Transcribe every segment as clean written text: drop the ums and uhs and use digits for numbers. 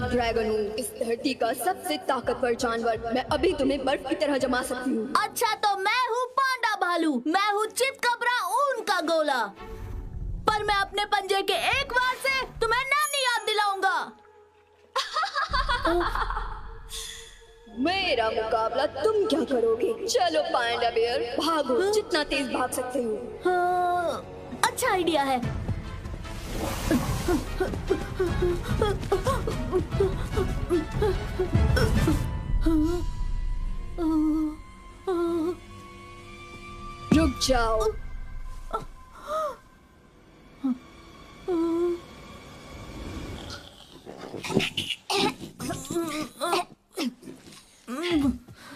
Dragon हूँ, इस धरती का सबसे ताकतवर जानवर। मैं अभी तुम्हें बर्फ की तरह जमा सकती हूँ। अच्छा तो मैं हूँ पांडा भालू, मैं हूँ चितकबरा ऊन का गोला, पर मैं अपने पंजे के एक वार से तुम्हें नानी याद दिलाऊंगा। मेरा मुकाबला तुम क्या करोगे? चलो पांडा बियर, भागो जितना तेज भाग सकते हो। हाँ, अच्छा आइडिया है। रुक जाओ।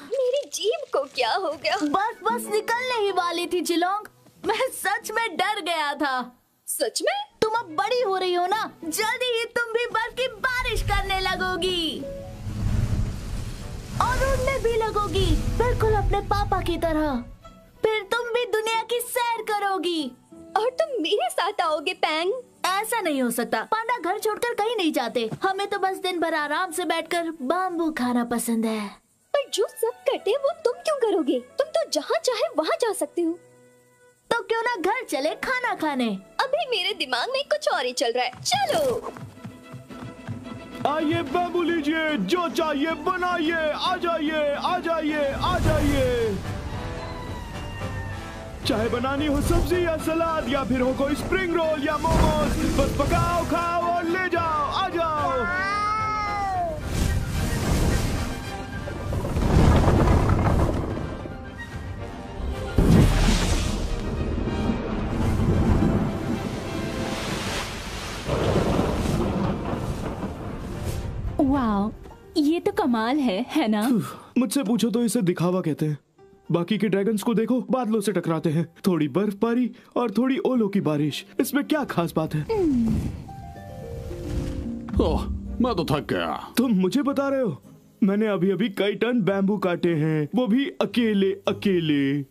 मेरी जीभ को क्या हो गया? बस निकलने ही वाली थी जिलोंग, मैं सच में डर गया था। सच में? तुम अब बड़ी हो रही हो ना, जल्दी ही तुम भी बर्फ की बारिश करने लगोगी और उड़ने भी लगोगी, बिल्कुल अपने पापा की तरह। फिर तुम भी दुनिया की सैर करोगी और तुम मेरे साथ आओगे पैंग। ऐसा नहीं हो सकता, पांडा घर छोड़कर कहीं नहीं जाते। हमें तो बस दिन भर आराम से बैठकर बाम्बू खाना पसंद है। पर जो सब करते वो तुम क्यों करोगे? तुम तो जहाँ चाहे वहाँ जा सकते हो। तो क्यों ना घर चले खाना खाने? अभी मेरे दिमाग में कुछ और ही चल रहा है। चलो आइए बाबू लीजिए, जो चाहिए बनाइए, आ जाइए आ जाइए आ जाइए। चाहे बनानी हो सब्जी या सलाद या फिर हो कोई स्प्रिंग रोल या मोमोज, बस पकाओ खाओ और ले जाओ, आ जाओ। वाह, ये तो कमाल है ना? मुझसे पूछो तो इसे दिखावा कहते हैं। बाकी के ड्रैगन्स को देखो, बादलों से टकराते हैं, थोड़ी बर्फबारी और थोड़ी ओलों की बारिश, इसमें क्या खास बात है? ओह, मैं तो थक गया। तुम मुझे बता रहे हो? मैंने अभी अभी कई टन बैम्बू काटे हैं, वो भी अकेले अकेले।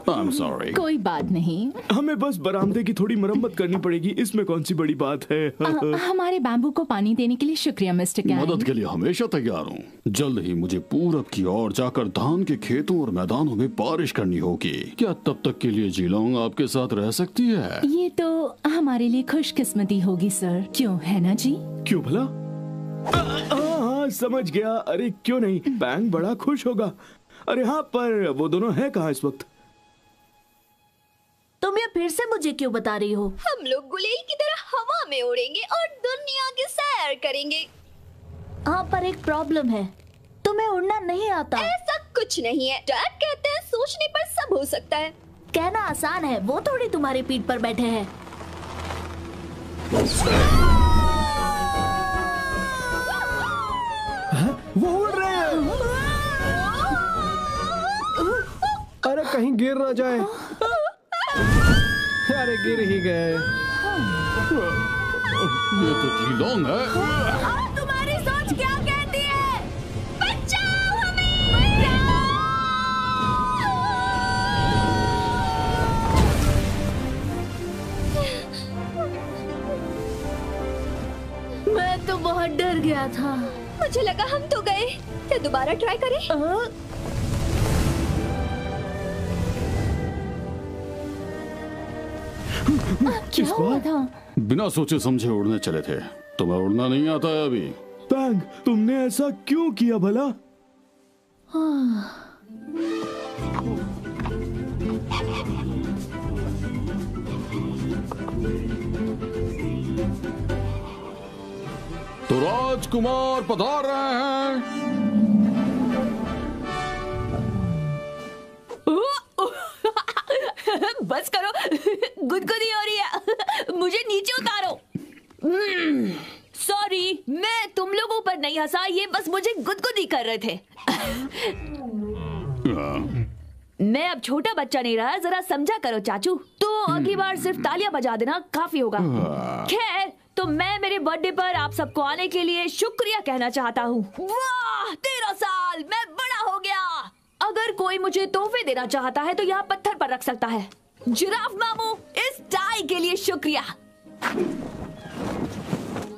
I'm sorry. कोई बात नहीं, हमें बस बरामदे की थोड़ी मरम्मत करनी पड़ेगी, इसमें कौन सी बड़ी बात है। हमारे बैम्बू को पानी देने के लिए शुक्रिया मिस्टर कैन। मदद के लिए हमेशा तैयार हूँ। जल्द ही मुझे पूरब की ओर जाकर धान के खेतों और मैदानों में बारिश करनी होगी। क्या तब तक के लिए जिलोंग आपके साथ रह सकती है? ये तो हमारे लिए खुशकिस्मती होगी सर, क्यों है ना जी? क्यों भला? हाँ समझ गया। अरे क्यों नहीं, पैंग बड़ा खुश होगा। अरे हाँ, पर वो दोनों हैं कहाँ इस वक्त? तुम ये फिर से मुझे क्यों बता रही हो? हम लोग गुलेल की तरह हवा में उड़ेंगे और दुनिया की सैर करेंगे। हाँ, पर एक प्रॉब्लम है, तुम्हें उड़ना नहीं आता। ऐसा कुछ नहीं है, डैड कहते हैं सोचने पर सब हो सकता है। कहना आसान है, वो थोड़ी तुम्हारी पीठ पर बैठे हैं। वो उड़ रहे हैं। अरे कहीं गिर ना जाए। अरे गिर ही गए। ये तो जिलोंग है। और तुम्हारी सोच क्या कहती है? बचाओ हमें! मैं तो बहुत डर गया था। मुझे लगा हम तो गए। क्या दोबारा ट्राई करें? क्या हुआ था? बिना सोचे समझे उड़ने चले थे। तुम्हें उड़ना नहीं आता है अभी? पैंग, तुमने ऐसा क्यों किया भला? तो राजकुमार पधार रहे हैं। बस करो, गुदगुदी हो रही है, मुझे नीचे उतारो। सॉरी, मैं तुम लोगों पर नहीं हंसा, ये बस मुझे गुदगुदी कर रहे थे। मैं अब छोटा बच्चा नहीं रहा, जरा समझा करो चाचू। तो अगली बार सिर्फ तालियां बजा देना काफी होगा। खैर, तो मैं मेरे बर्थडे पर आप सबको आने के लिए शुक्रिया कहना चाहता हूँ। वाह, 13 साल, मैं बड़ा हो गया। अगर कोई मुझे तोहफे देना चाहता है तो यहाँ पत्थर पर रख सकता है। जिराफ मामू, इस टाई के लिए शुक्रिया।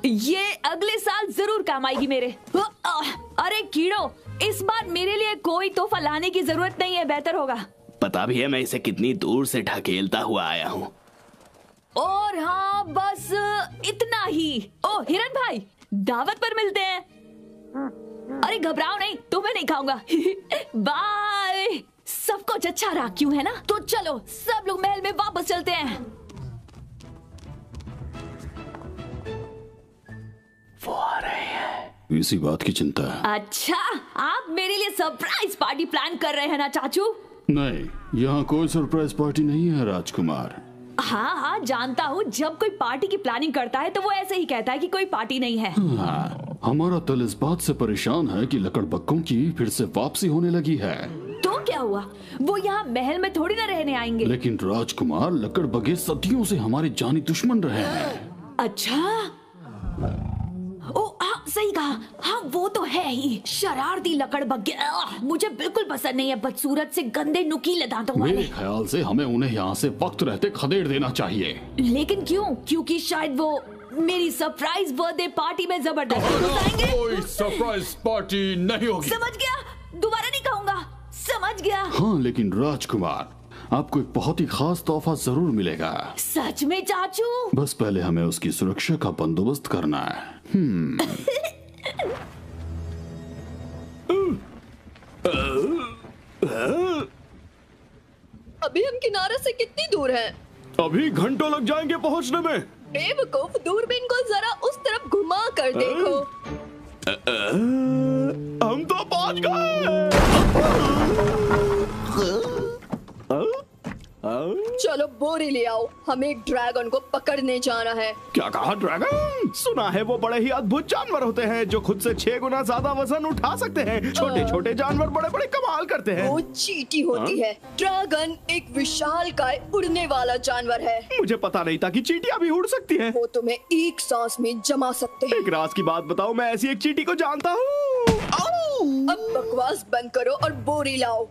ये अगले साल जरूर काम आएगी मेरे। अरे कीड़ो, इस बार मेरे लिए कोई तोहफा लाने की जरूरत नहीं है, बेहतर होगा। पता भी है मैं इसे कितनी दूर से ढकेलता हुआ आया हूँ। और हाँ, बस इतना ही। ओ हिरन भाई, दावत पर मिलते हैं। अरे घबराओ नहीं, तुम्हें नहीं खाऊंगा। बाय। सब कुछ अच्छा रहा, क्यों है ना? तो चलो सब लोग महल में वापस चलते हैं। वो आ रहे हैं। इसी बात की चिंता है। अच्छा, आप मेरे लिए सरप्राइज पार्टी प्लान कर रहे हैं ना चाचू? नहीं, यहाँ कोई सरप्राइज पार्टी नहीं है राजकुमार। हाँ हाँ, जानता हूँ। जब कोई पार्टी की प्लानिंग करता है तो वो ऐसे ही कहता है कि कोई पार्टी नहीं है। हाँ, हमारा तल इस बात से परेशान है कि लकड़बग्गों की फिर से वापसी होने लगी है। तो क्या हुआ? वो यहाँ महल में थोड़ी ना रहने आएंगे। लेकिन राजकुमार, लकड़बग्गे सदियों से हमारे जानी दुश्मन रहे हैं। अच्छा, ओ हाँ, सही कहा। हाँ, वो तो है ही, शरारती लकड़बग्गे। मुझे बिल्कुल पसंद नहीं है, बदसूरत से गंदे नुकीले दांतों वाले। मेरे ख्याल से हमें उन्हें यहाँ से वक्त रहते खदेड़ देना चाहिए। लेकिन क्यों? क्योंकि शायद वो मेरी सरप्राइज बर्थडे पार्टी में जबरदस्ती घुसाएंगे। कोई सरप्राइज पार्टी नहीं होगी। समझ गया, दोबारा नहीं कहूँगा। समझ गया। हाँ, लेकिन राजकुमार, आपको एक बहुत ही खास तोहफा जरूर मिलेगा। सच में चाचू? बस पहले हमें उसकी सुरक्षा का बंदोबस्त करना है। अभी हम किनारे से कितनी दूर हैं? अभी घंटों लग जाएंगे पहुंचने में। बेवकूफ, दूरबीन को जरा उस तरफ घुमा कर देखो। हम तो पहुंच गए। चलो बोरी ले आओ, हमें एक ड्रैगन को पकड़ने जाना है। क्या कहा? ड्रैगन? सुना है वो बड़े ही अद्भुत जानवर होते हैं जो खुद से 6 गुना ज्यादा वजन उठा सकते हैं। छोटे छोटे जानवर बड़े बड़े कमाल करते हैं। वो चींटी होती है। ड्रैगन एक विशालकाय उड़ने वाला जानवर है। मुझे पता नहीं था कि चींटियां भी उड़ सकती हैं। वो तुम्हें एक सांस में जमा सकते हैं। एक राज की बात बताओ, मैं ऐसी एक चींटी को जानता हूँ। अब बकवास बंद करो और बोरी लाओ।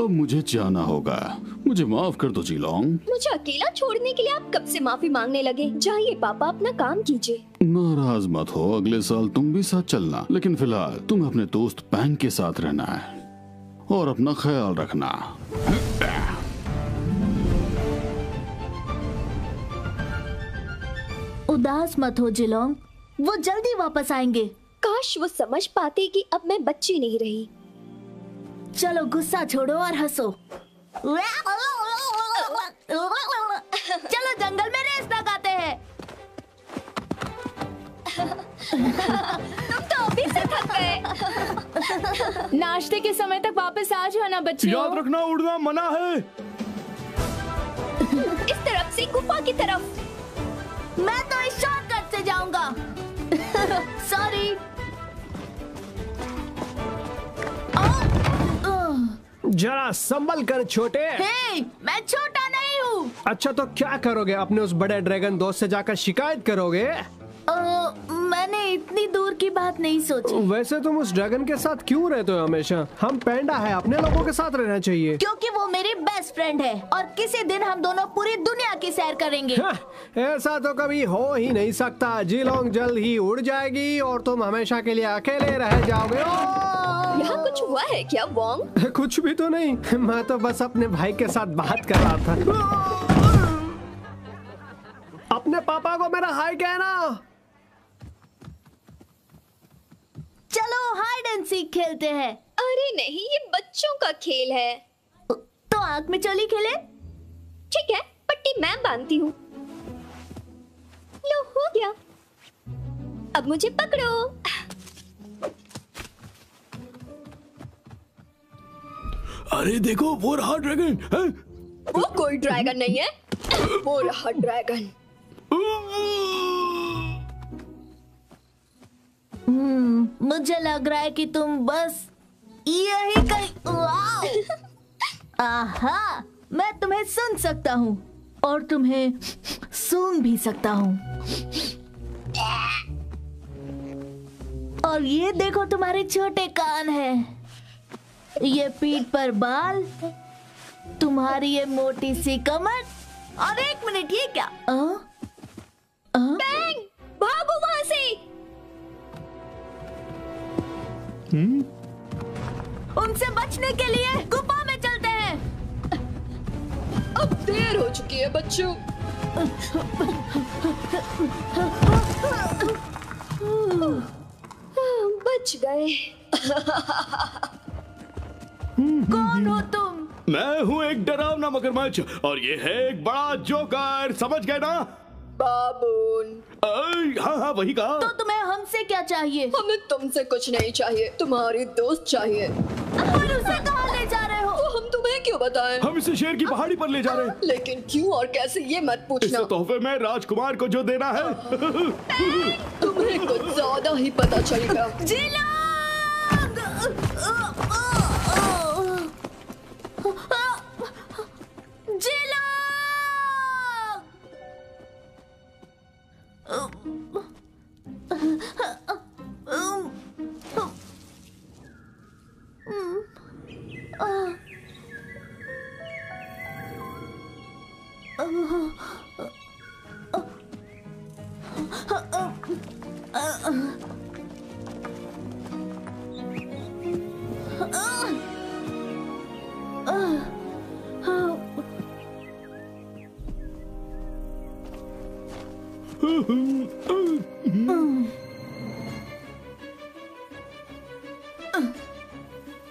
अब मुझे जाना होगा, मुझे माफ कर दो जीलोंग। मुझे अकेला छोड़ने के लिए आप कब से माफी मांगने लगे? जाइए पापा, अपना काम कीजिए। नाराज मत हो, अगले साल तुम भी साथ चलना। लेकिन फिलहाल तुम्हें अपने दोस्त पैंग के साथ रहना है और अपना ख्याल रखना। उदास मत हो जिलोंग, वो जल्दी वापस आएंगे। काश वो समझ पाते कि अब मैं बच्ची नहीं रही। चलो गुस्सा छोड़ो और हंसो। चलो जंगल में रेस लगाते हैं। तुम तो अभी से थक गए। नाश्ते के समय तक वापस आ जाना बच्चियों। याद रखना, उड़ना मना है। इस तरफ से गुफा की तरफ। मैं तो इस शॉर्टकट से जाऊंगा। सॉरी। जरा संभल कर छोटे। हे, मैं छोटा नहीं हूँ। अच्छा, तो क्या करोगे? अपने उस बड़े ड्रैगन दोस्त से जाकर शिकायत करोगे? मैंने इतनी दूर की बात नहीं सोची। वैसे तुम उस ड्रैगन के साथ क्यों रहते हो हमेशा? हम पैंडा है, अपने लोगों के साथ रहना चाहिए। क्योंकि वो मेरी बेस्ट फ्रेंड है और किसी दिन हम दोनों पूरी दुनिया की सैर करेंगे। ऐसा तो कभी हो ही नहीं सकता। जीलोंग जल्द ही उड़ जाएगी और तुम हमेशा के लिए अकेले रह जाओगे। यहाँ कुछ हुआ है क्या वोंग? कुछ भी तो नहीं, मैं तो बस अपने भाई के साथ बात कर रहा था। अपने पापा को मेरा हाय कहना। चलो हाइड एंड सीक खेलते हैं। अरे नहीं, ये बच्चों का खेल है। तो आंख में चोली खेले? ठीक है, पट्टी मैं बांधती हूँ। लो, हो गया। अब मुझे पकड़ो। अरे देखो, वो रहा ड्रैगन है? वो कोई ड्रैगन नहीं है, वो रहा ड्रैगन। मुझे लग रहा है कि तुम बस यही कहीं। आहा, मैं तुम्हें सुन सकता हूँ और तुम्हें सूंघ भी सकता हूँ। और ये देखो, तुम्हारे छोटे कान हैं, ये पीठ पर बाल, तुम्हारी ये मोटी सी कमर, और 1 मिनट, ये क्या? बैंग, भागो वहां से। उनसे बचने के लिए गुफा में चलते हैं। अब देर हो चुकी है बच्चों। बच गए। कौन हो तुम? मैं हूँ एक डरावना मगरमच्छ और ये है एक बड़ा जोकर, समझ गए ना? बाबून। हाँ हाँ, वही कहा। तो तुम्हें हमसे क्या चाहिए? हमें तुमसे कुछ नहीं चाहिए, तुम्हारी दोस्त चाहिए। और उसे कहाँ ले जा रहे हो? तो हम तुम्हें क्यों बताएं? हम इसे शेर की पहाड़ी पर ले जा रहे हैं। लेकिन क्यों और कैसे, ये मत पूछना। इसे तोहफे में राजकुमार को जो देना है। तुम्हें कुछ ज्यादा ही पता चलेगा। जिलोंग!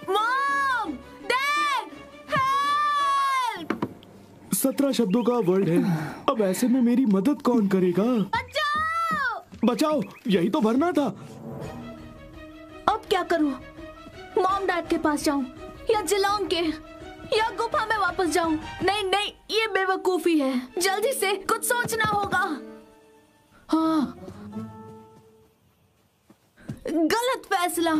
Mom! Dad! Help! 17 शब्दों का वर्ड है। अब ऐसे में मेरी मदद कौन करेगा? बचाओ! बचाओ, यही तो भरना था। अब क्या करूं? मॉम डैड के पास जाऊं या जिलोंग के, या गुफा में वापस जाऊं? नहीं नहीं, ये बेवकूफी है। जल्दी से कुछ सोचना होगा। हाँ, गलत फैसला।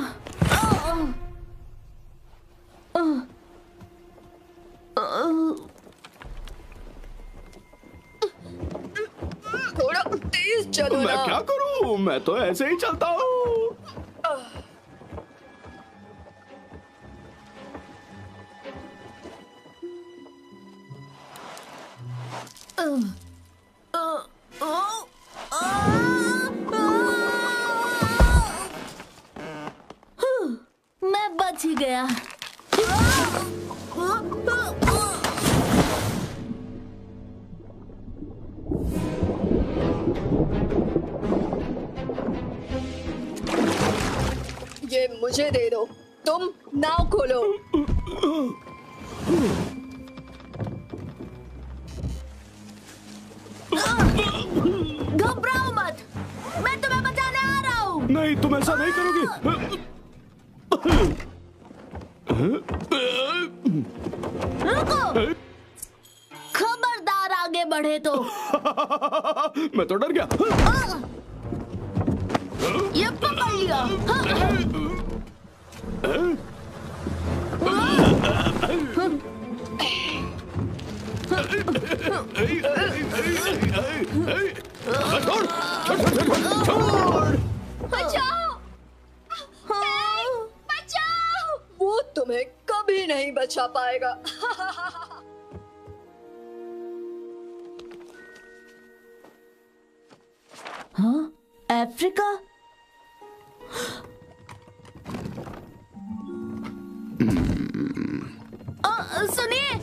थोड़ा तेज चलो मैं ना। क्या करूं? मैं तो ऐसे ही चलता हूँ। मैं बच ही गया। ये मुझे दे दो, तुम नाव खोलो। घबराओ मत, मैं तुम्हें बचाने आ रहा हूँ। नहीं, तुम ऐसा नहीं करोगे। रुको, खबरदार आगे बढ़े तो। मैं तो डर गया। ये पकड़ लिया। बचाओ! बचाओ! वो तुम्हें कभी नहीं बचा पाएगा। हाँ, अफ्रीका? सुनिए,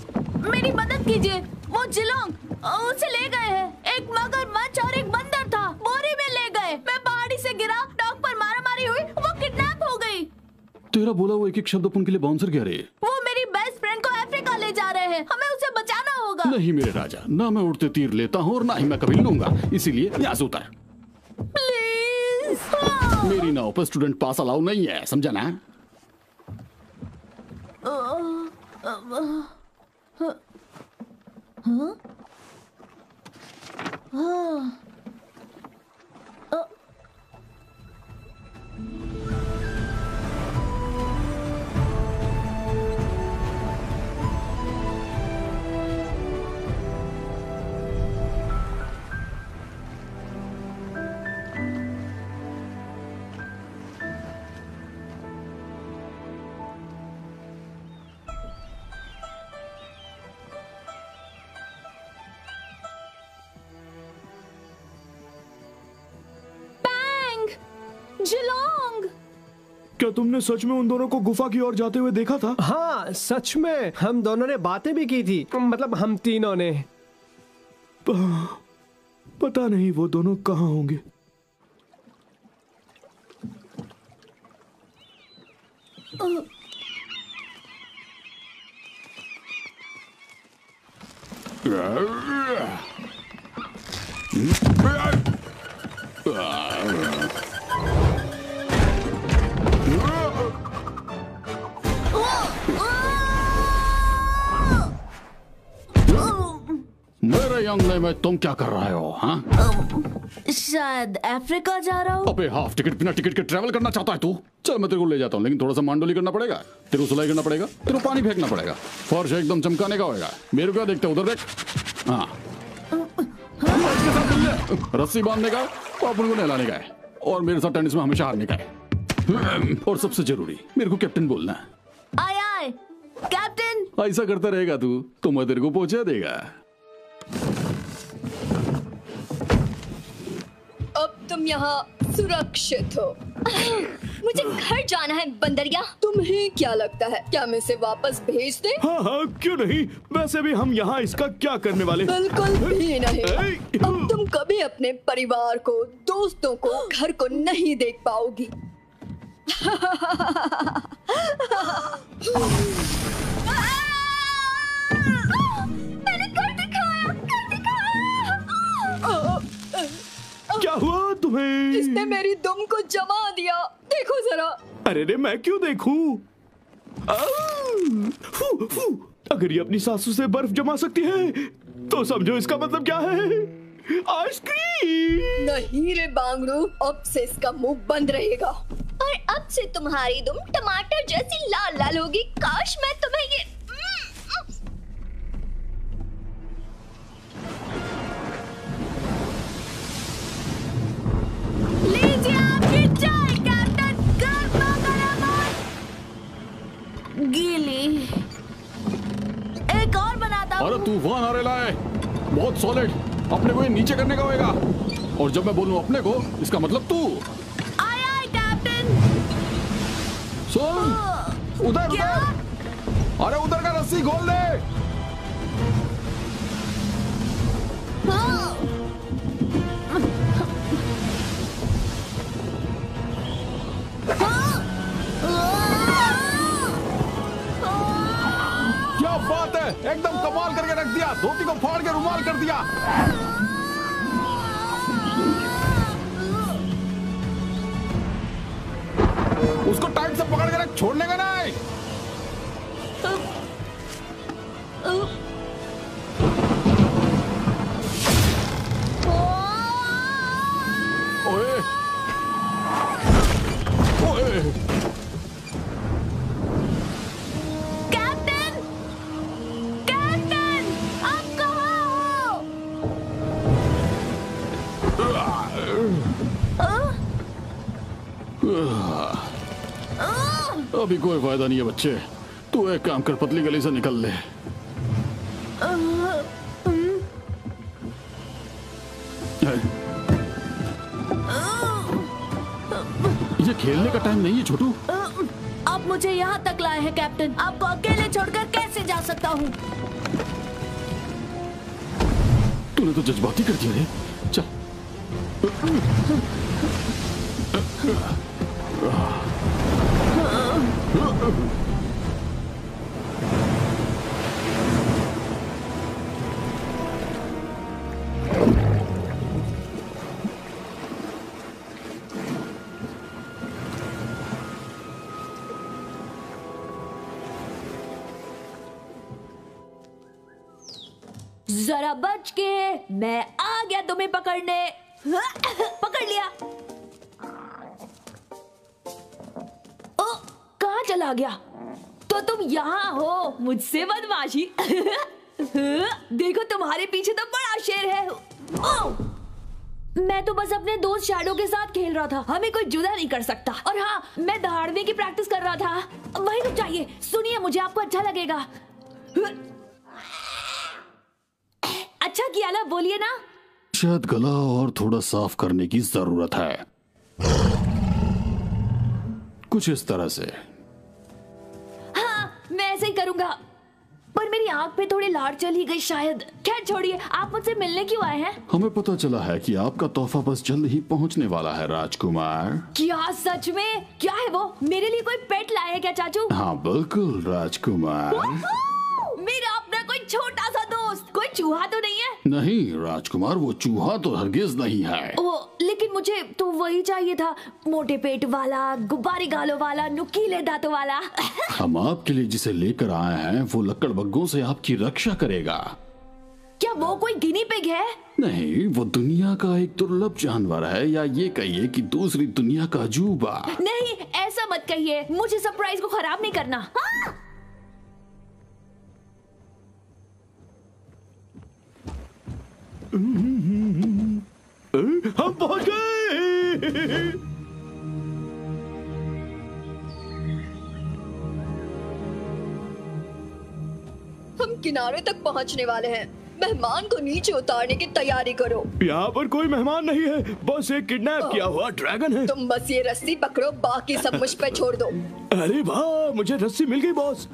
मेरी मदद कीजिए। वो जिलोंग उसे ले गए हैं। एक मगरमच्छ और एक बंदर था, बोरी में ले गए। मैं पहाड़ी से गिरा, डॉग पर मारामारी हुई, वो किडनैप हो गई। तेरा बोला वो एक एक शब्द अपन के लिए बाउंसर कह रहे हैं। वो मेरी बेस्ट फ्रेंड को अफ्रीका ले जा रहे हैं। हमें उसे बचाना होगा। नहीं मेरे राजा, ना मैं उड़ते तीर लेता हूँ और ना ही मैं कभी लूंगा, इसीलिए यहाँ से उतर। प्लीज। मेरी नाव पर स्टूडेंट पास अलाउ नहीं है, समझा ना? जिलोंग! क्या तुमने सच में उन दोनों को गुफा की ओर जाते हुए देखा था? हाँ सच में, हम दोनों ने बातें भी की थी, मतलब हम तीनों ने। पता नहीं वो दोनों कहाँ होंगे। मेरे यंगले में तुम क्या कर रहे हो? हाँ, शायद अफ्रीका जा रहा हूँ। अबे हाफ टिकट बिना टिकट के ट्रैवल करना चाहता है तू? चल मैं तेरे को ले जाता हूँ, लेकिन थोड़ा सा मांडोली करना पड़ेगा, तेरे को सिलाई करना पड़ेगा, तेरे को पानी फेंकना पड़ेगा, फर्श एकदम चमकाने का होगा। मेरे को क्या देखते उधर देख। हाँ, रस्सी बांधने का और अपन को नहलाने का है, और मेरे साथ टेनिस में हमेशा हारने का है। और सबसे जरूरी, मेरे को कैप्टन बोलना है। आए आए कैप्टन। ऐसा करता रहेगा तू तो मैं तेरे को पहुंचा देगा। अब तुम यहाँ सुरक्षित हो। मुझे घर जाना है बंदरिया। तुम्हें क्या लगता है, क्या मैं इसे वापस भेज दे? हाँ हाँ क्यों नहीं, वैसे भी हम यहाँ इसका क्या करने वाले? बिल्कुल भी नहीं। अब तुम कभी अपने परिवार को, दोस्तों को, घर को नहीं देख पाओगी। मैंने कर दिखाया। क्या हुआ तुम्हें? इसने मेरी दुम को जमा दिया, देखो जरा। अरे रे मैं क्यों देखूं? फू, फू। अगर ये अपनी सासू से बर्फ जमा सकती है तो समझो इसका मतलब क्या है, आइसक्रीम। नहीं रे बांगड़ू, अब से इसका मुंह बंद रहेगा और अब से तुम्हारी दुम टमाटर जैसी लाल लाल होगी। काश मैं तुम्हें ये लीजिए आपकी चाय कैप्टन। गर्मा गर्म गीली। एक और बनाता हूँ। अरे तूफान आ रहा है, बहुत सॉलिड। अपने को ये नीचे करने का होगा, और जब मैं बोलूं अपने को, इसका मतलब तू। आए आए कैप्टन। सुन, उधर क्या? उधर, अरे उधर का रस्सी खोल दे। हाँ। क्या बात है, एकदम कमाल करके रख दिया, धोती को फाड़ के रुमाल कर दिया। उसको टाइट से पकड़ के रख, छोड़ने का नहीं। ओए, ओए। कैप्टन, कैप्टन, आप कहाँ हो? अभी कोई फायदा नहीं है बच्चे, तू एक काम कर, पतली गली से निकल ले। ये खेलने का टाइम नहीं है छोटू। आप मुझे यहाँ तक लाए हैं कैप्टन, आपको अकेले छोड़कर कैसे जा सकता हूँ? तूने तो जज्बाती कर दिया रे। चल। जरा बच के, मैं आ गया तुम्हें पकड़ने। पकड़ लिया। ओ, कहाँ चला गया? तो तुम यहाँ हो, मुझसे बदमाशी। देखो तुम्हारे पीछे तो बड़ा शेर है। ओ, मैं तो बस अपने दोस्त शैडो के साथ खेल रहा था, हमें कोई जुदा नहीं कर सकता। और हाँ, मैं दहाड़ने की प्रैक्टिस कर रहा था। वही तो चाहिए। सुनिए, मुझे आपको अच्छा लगेगा। अच्छा किया ना, बोलिए ना। शायद गला और थोड़ा साफ करने की जरूरत है, कुछ इस तरह से। हाँ, मैं ऐसे ही करूंगा। पर मेरी आंख पे थोड़ी लार चली गई शायद। खैर छोड़िए, आप मुझसे मिलने क्यों आए हैं? हमें पता चला है कि आपका तोहफा बस जल्द ही पहुंचने वाला है राजकुमार। क्या सच में? क्या है वो? मेरे लिए कोई पेट लाए है क्या चाचू? हाँ बिल्कुल राजकुमार। मेरा अपना कोई छोटा सा दोस्त। कोई चूहा तो नहीं है? नहीं राजकुमार, वो चूहा तो हरगिज नहीं है। ओ, लेकिन मुझे तो वही चाहिए था, मोटे पेट वाला, गुब्बारे गालों वाला, नुकीले दांतों वाला। हम आपके लिए जिसे लेकर आए हैं वो लकड़बग्गों से आपकी रक्षा करेगा। क्या वो कोई गिनी पिग है? नहीं, वो दुनिया का एक दुर्लभ जानवर है, या ये कहिए कि दूसरी दुनिया का अजूबा। नहीं, ऐसा मत कहिए, मुझे सरप्राइज को खराब नहीं करना। हाँ? हम पहुंच गए। हम किनारे तक पहुंचने वाले हैं। मेहमान को नीचे उतारने की तैयारी करो। यहाँ पर कोई मेहमान नहीं है, बस एक किडनैप किया हुआ ड्रैगन है। तुम बस ये रस्सी पकड़ो, बाकी सब मुझ पे छोड़ दो। अरे वाह, मुझे रस्सी मिल गई बॉस।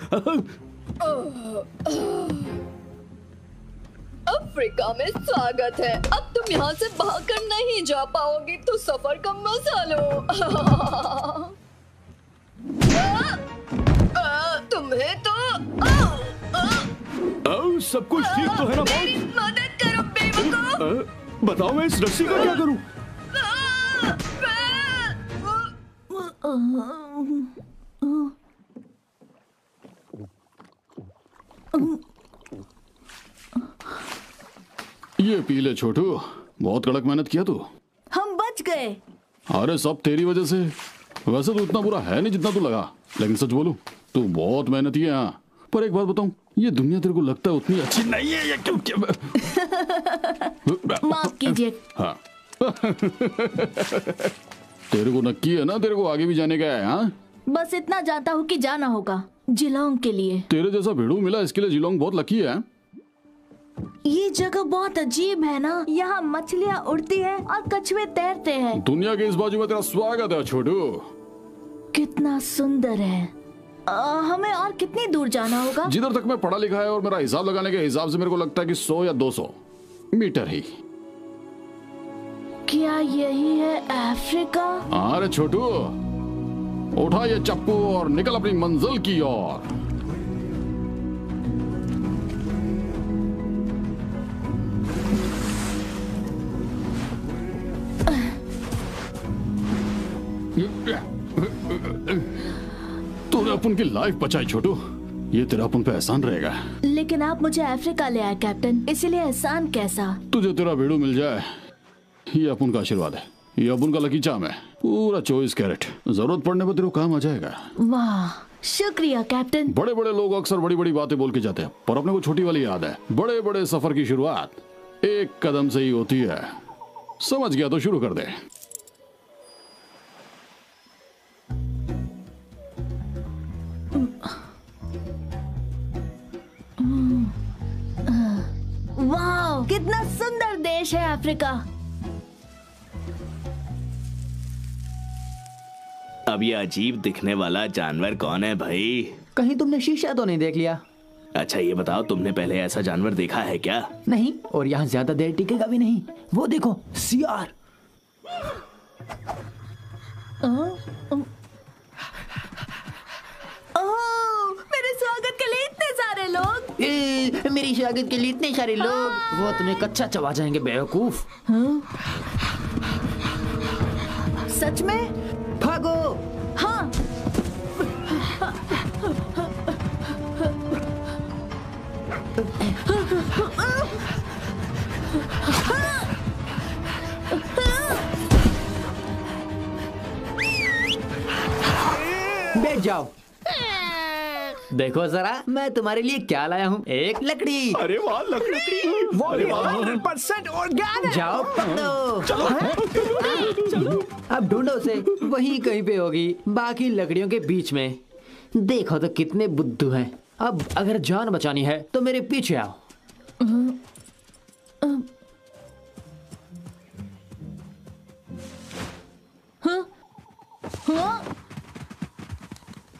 अफ्रीका में स्वागत है। अब तुम यहाँ से भागकर नहीं जा पाओगी, तो सफर का मजा लो। तुम्हें तो सब कुछ ठीक तो है ना मेरी बॉस? मदद करो बेवकूफ। बताओ मैं इस रस्सी का क्या करूं? ये पी ले छोटू, बहुत कड़क मेहनत किया तू। हम बच गए। अरे सब तेरी वजह से। वैसे तो उतना बुरा है नहीं जितना तू लगा, लेकिन सच बोलूं तू बहुत मेहनती है। हाँ, पर एक बात बताऊं, ये दुनिया तेरे को लगता है उतनी अच्छी नहीं है। ये क्यों माफ कीजिए। हाँ तेरे को नक्की है ना, तेरे को आगे भी जाने का है। हाँ, बस इतना जानता हूँ कि जाना होगा जिलोंग के लिए। तेरे जैसा भिड़ू मिला, इसके लिए जिलोंग बहुत लकी है। ये जगह बहुत अजीब है ना, यहाँ मछलियाँ उड़ती हैं और कछुए तैरते हैं। दुनिया के इस बाजू में तेरा स्वागत है छोटू। कितना सुंदर है। हमें और कितनी दूर जाना होगा? जिधर तक मैं पढ़ा लिखा है और मेरा हिसाब लगाने के हिसाब से मेरे को लगता है कि 100 या 200 मीटर ही। क्या यही है अफ्रीका? अरे छोटू, उठा ये चप्पू और निकल अपनी मंजिल की ओर। तूने अपन की लाइफ बचाई छोटू, ये तेरा अपन पे एहसान रहेगा। लेकिन आप मुझे अफ्रीका ले आए कैप्टन, इसलिए एहसान कैसा? तुझे तेरा भेड़ू मिल जाए, ये अपन का आशीर्वाद है। ये अपन का लकी चार्म है, पूरा 24 कैरेट। जरूरत पड़ने पर तेरे को काम आ जाएगा। वाह, शुक्रिया कैप्टन। बड़े बड़े लोग अक्सर बड़ी बड़ी बातें बोल के जाते हैं, पर अपने को छोटी वाली याद है। बड़े बड़े सफर की शुरुआत एक कदम से ही होती है। समझ गया तो शुरू कर दे। वाह, कितना सुंदर देश है अफ्रीका। अब ये अजीब दिखने वाला जानवर कौन है भाई? कहीं तुमने शीशा तो नहीं देख लिया? अच्छा ये बताओ, तुमने पहले ऐसा जानवर देखा है क्या? नहीं, और यहाँ ज्यादा देर टिकेगा भी नहीं। वो देखो, सियार। मेरे स्वागत के लिए इतने सारे लोग। मेरी स्वागत के लिए इतने सारे लोग। वो तुम्हें कच्चा चबा जाएंगे बेवकूफ। सच में? भागो। हाँ। बैठ जाओ। देखो जरा मैं तुम्हारे लिए क्या लाया हूँ, एक लकड़ी। अरे वाह, लकड़ी। वो भी 100% ऑर्गेनिक। जाओ पकड़ो। चलो। अब ढूंढो उसे, वहीं कहीं पे होगी, बाकी लकड़ियों के बीच में। देखो तो कितने बुद्धू हैं। अब अगर जान बचानी है तो मेरे पीछे आओ।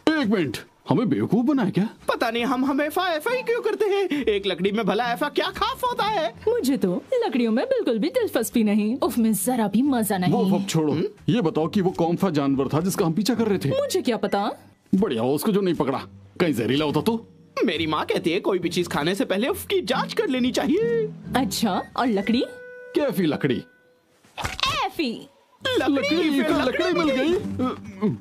एक मिनट, हमें बेवकूफ बनाया क्या? पता नहीं हम एफा क्यों करते हैं। एक लकड़ी में भला ऐसा क्या खास होता है? मुझे तो लकड़ियों में बिल्कुल भी दिलचस्पी नहीं। उसमें जरा भी मजा नहीं। वो अब छोड़ो। ये बताओ कि वो कौन सा जानवर था जिसका हम पीछा कर रहे थे? मुझे क्या पता। बढ़िया हो उसको जो नहीं पकड़ा, कहीं जहरीला होता तो। मेरी माँ कहती है कोई भी चीज खाने से पहले उसकी जांच कर लेनी चाहिए। अच्छा, और लकड़ी? कैफी लकड़ी। एफी लकड़ी मिल गई।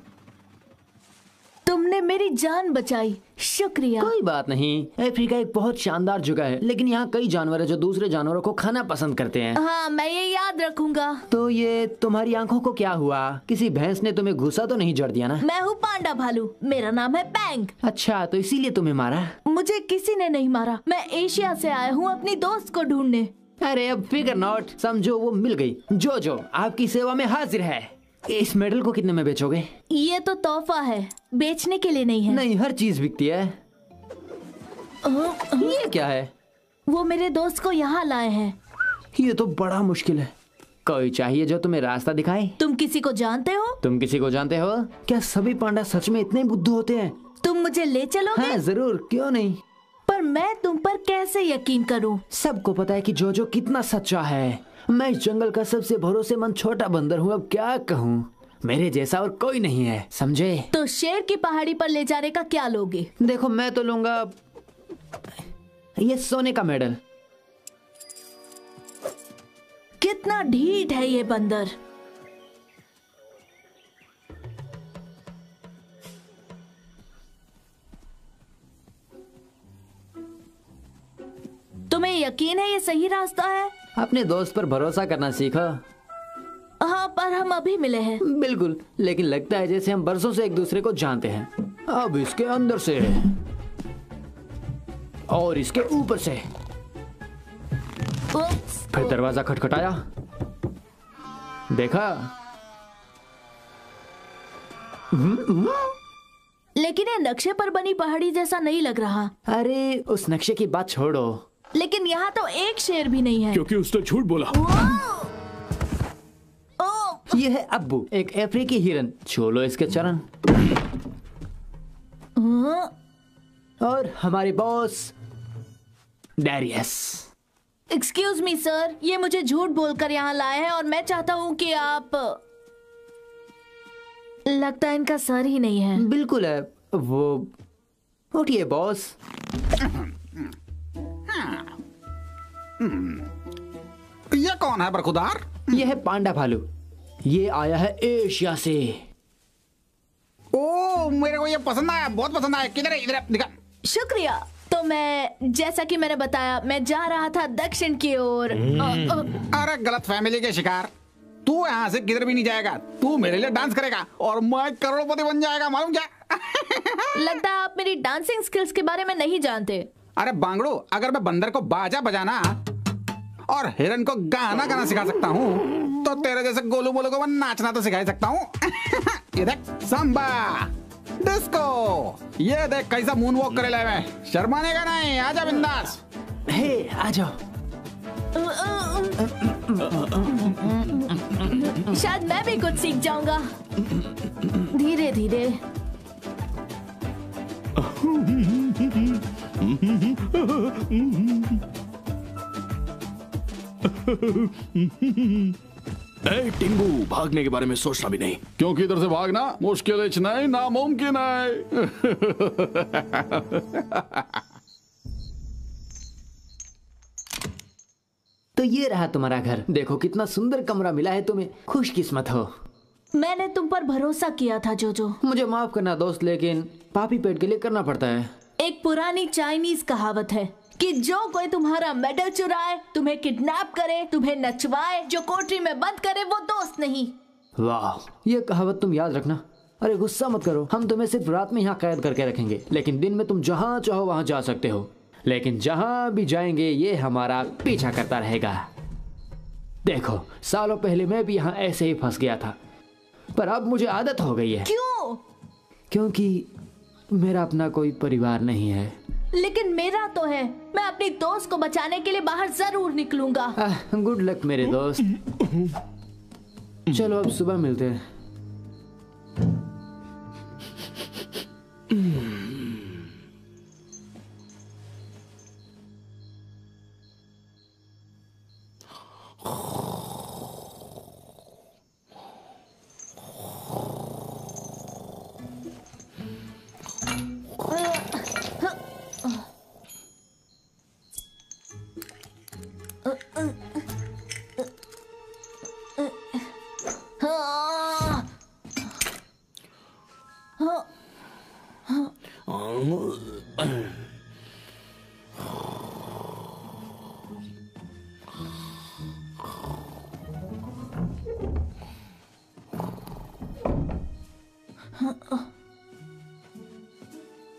तुमने मेरी जान बचाई, शुक्रिया। कोई बात नहीं। अफ्रीका एक बहुत शानदार जगह है, लेकिन यहाँ कई जानवर हैं जो दूसरे जानवरों को खाना पसंद करते हैं। हाँ, मैं ये याद रखूंगा। तो ये तुम्हारी आंखों को क्या हुआ? किसी भैंस ने तुम्हें घुसा तो नहीं जड़ दिया ना? मैं हूँ पांडा भालू, मेरा नाम है बैंग। अच्छा, तो इसीलिए तुम्हें मारा? मुझे किसी ने नहीं मारा, मैं एशिया से आया हूँ अपनी दोस्त को ढूंढने। अरे अब फिकर नॉट, समझो वो मिल गई। जो आपकी सेवा में हाजिर है। इस मेडल को कितने में बेचोगे? ये तो तोहफा है, बेचने के लिए नहीं है। नहीं, हर चीज बिकती है। ये क्या है? वो मेरे दोस्त को यहाँ लाए हैं। ये तो बड़ा मुश्किल है। कोई चाहिए जो तुम्हें रास्ता दिखाए। तुम किसी को जानते हो? तुम किसी को जानते हो? क्या सभी पांडा सच में इतने बुद्धू होते हैं? तुम मुझे ले चलोगे? हाँ जरूर, क्यों नहीं। पर मैं तुम पर कैसे यकीन करूं? सबको पता है कि जो कितना सच्चा है। मैं इस जंगल का सबसे भरोसेमंद छोटा बंदर हूँ। अब क्या कहूँ, मेरे जैसा और कोई नहीं है, समझे? तो शेर की पहाड़ी पर ले जाने का क्या लोगे? देखो, मैं तो लूंगा ये सोने का मेडल। कितना ढीठ है ये बंदर। तुम्हें यकीन है ये सही रास्ता है? अपने दोस्त पर भरोसा करना सीखो। हाँ, पर हम अभी मिले हैं। बिल्कुल, लेकिन लगता है जैसे हम बरसों से एक दूसरे को जानते हैं। अब इसके अंदर से और इसके ऊपर से। फिर दरवाजा खटखटाया, देखा? लेकिन ये नक्शे पर बनी पहाड़ी जैसा नहीं लग रहा। अरे उस नक्शे की बात छोड़ो। लेकिन यहाँ तो एक शेर भी नहीं है। क्योंकि उसने झूठ बोला। ये है अब्बू, एक अफ्रीकी हिरन। छू लो इसके चरण। और हमारे boss Darius. Excuse me sir, ये मुझे झूठ बोलकर यहाँ लाए हैं और मैं चाहता हूँ कि आप। लगता है इनका सर ही नहीं है। बिल्कुल है वो। उठिए बॉस। ये कौन है बरखुदार? ये है पांडा भालू। ये आया है एशिया से। ओ, मेरे को ये पसंद आया, बहुत पसंद आया। किधर है? इधर दिखा। शुक्रिया। तो मैं, जैसा कि मैंने बताया, मैं जा रहा था दक्षिण की ओर। अरे गलत फैमिली के शिकार। तू यहाँ से किधर भी नहीं जाएगा। तू मेरे लिए डांस करेगा और मैं करोड़पति बन जाएगा, मालूम क्या? लगता है आप मेरी डांसिंग स्किल्स के बारे में नहीं जानते। अरे बांगड़ू, अगर मैं बंदर को बाजा बजाना और हिरन को गाना गाना सिखा सकता हूँ, तो तेरे जैसे गोलू मोलू को मैं नाचना तो सिखा सकता हूँ। ये देख, सांबा, डिस्को। ये देख कैसा मून वॉक करे ले मैं। शर्माने का नहीं, आजा बिंदास। हे, आ जाओ। शायद मैं भी कुछ सीख जाऊंगा, धीरे धीरे। ए टिंगू, भागने के बारे में सोचना भी नहीं, क्योंकि इधर से भागना मुश्किल नहीं, नामुमकिन है। तो ये रहा तुम्हारा घर। देखो कितना सुंदर कमरा मिला है तुम्हें, खुशकिस्मत हो। मैंने तुम पर भरोसा किया था जोजो। मुझे माफ करना दोस्त, लेकिन पापी पेट के लिए करना पड़ता है। एक पुरानी चाइनीज कहावत है, कि जो कोई तुम्हारा मेडल चुराए, तुम्हें किडनैप करे, तुम्हें नचवाए, जो कोठरी में बंद करे, वो दोस्त नहीं। वाह, ये कहावत तुम याद रखना। अरे गुस्सा मत करो, हम तुम्हें सिर्फ रात में यहाँ कैद करके रखेंगे, लेकिन दिन में तुम जहाँ चाहो वहाँ जा सकते हो। लेकिन जहाँ भी जाएंगे ये हमारा पीछा करता रहेगा। देखो, सालों पहले मैं भी यहाँ ऐसे ही फंस गया था, पर अब मुझे आदत हो गई है। क्यों? क्योंकि मेरा अपना कोई परिवार नहीं है। लेकिन मेरा तो है। मैं अपनी दोस्त को बचाने के लिए बाहर जरूर निकलूंगा। गुड लक मेरे दोस्त। चलो अब सुबह मिलते हैं।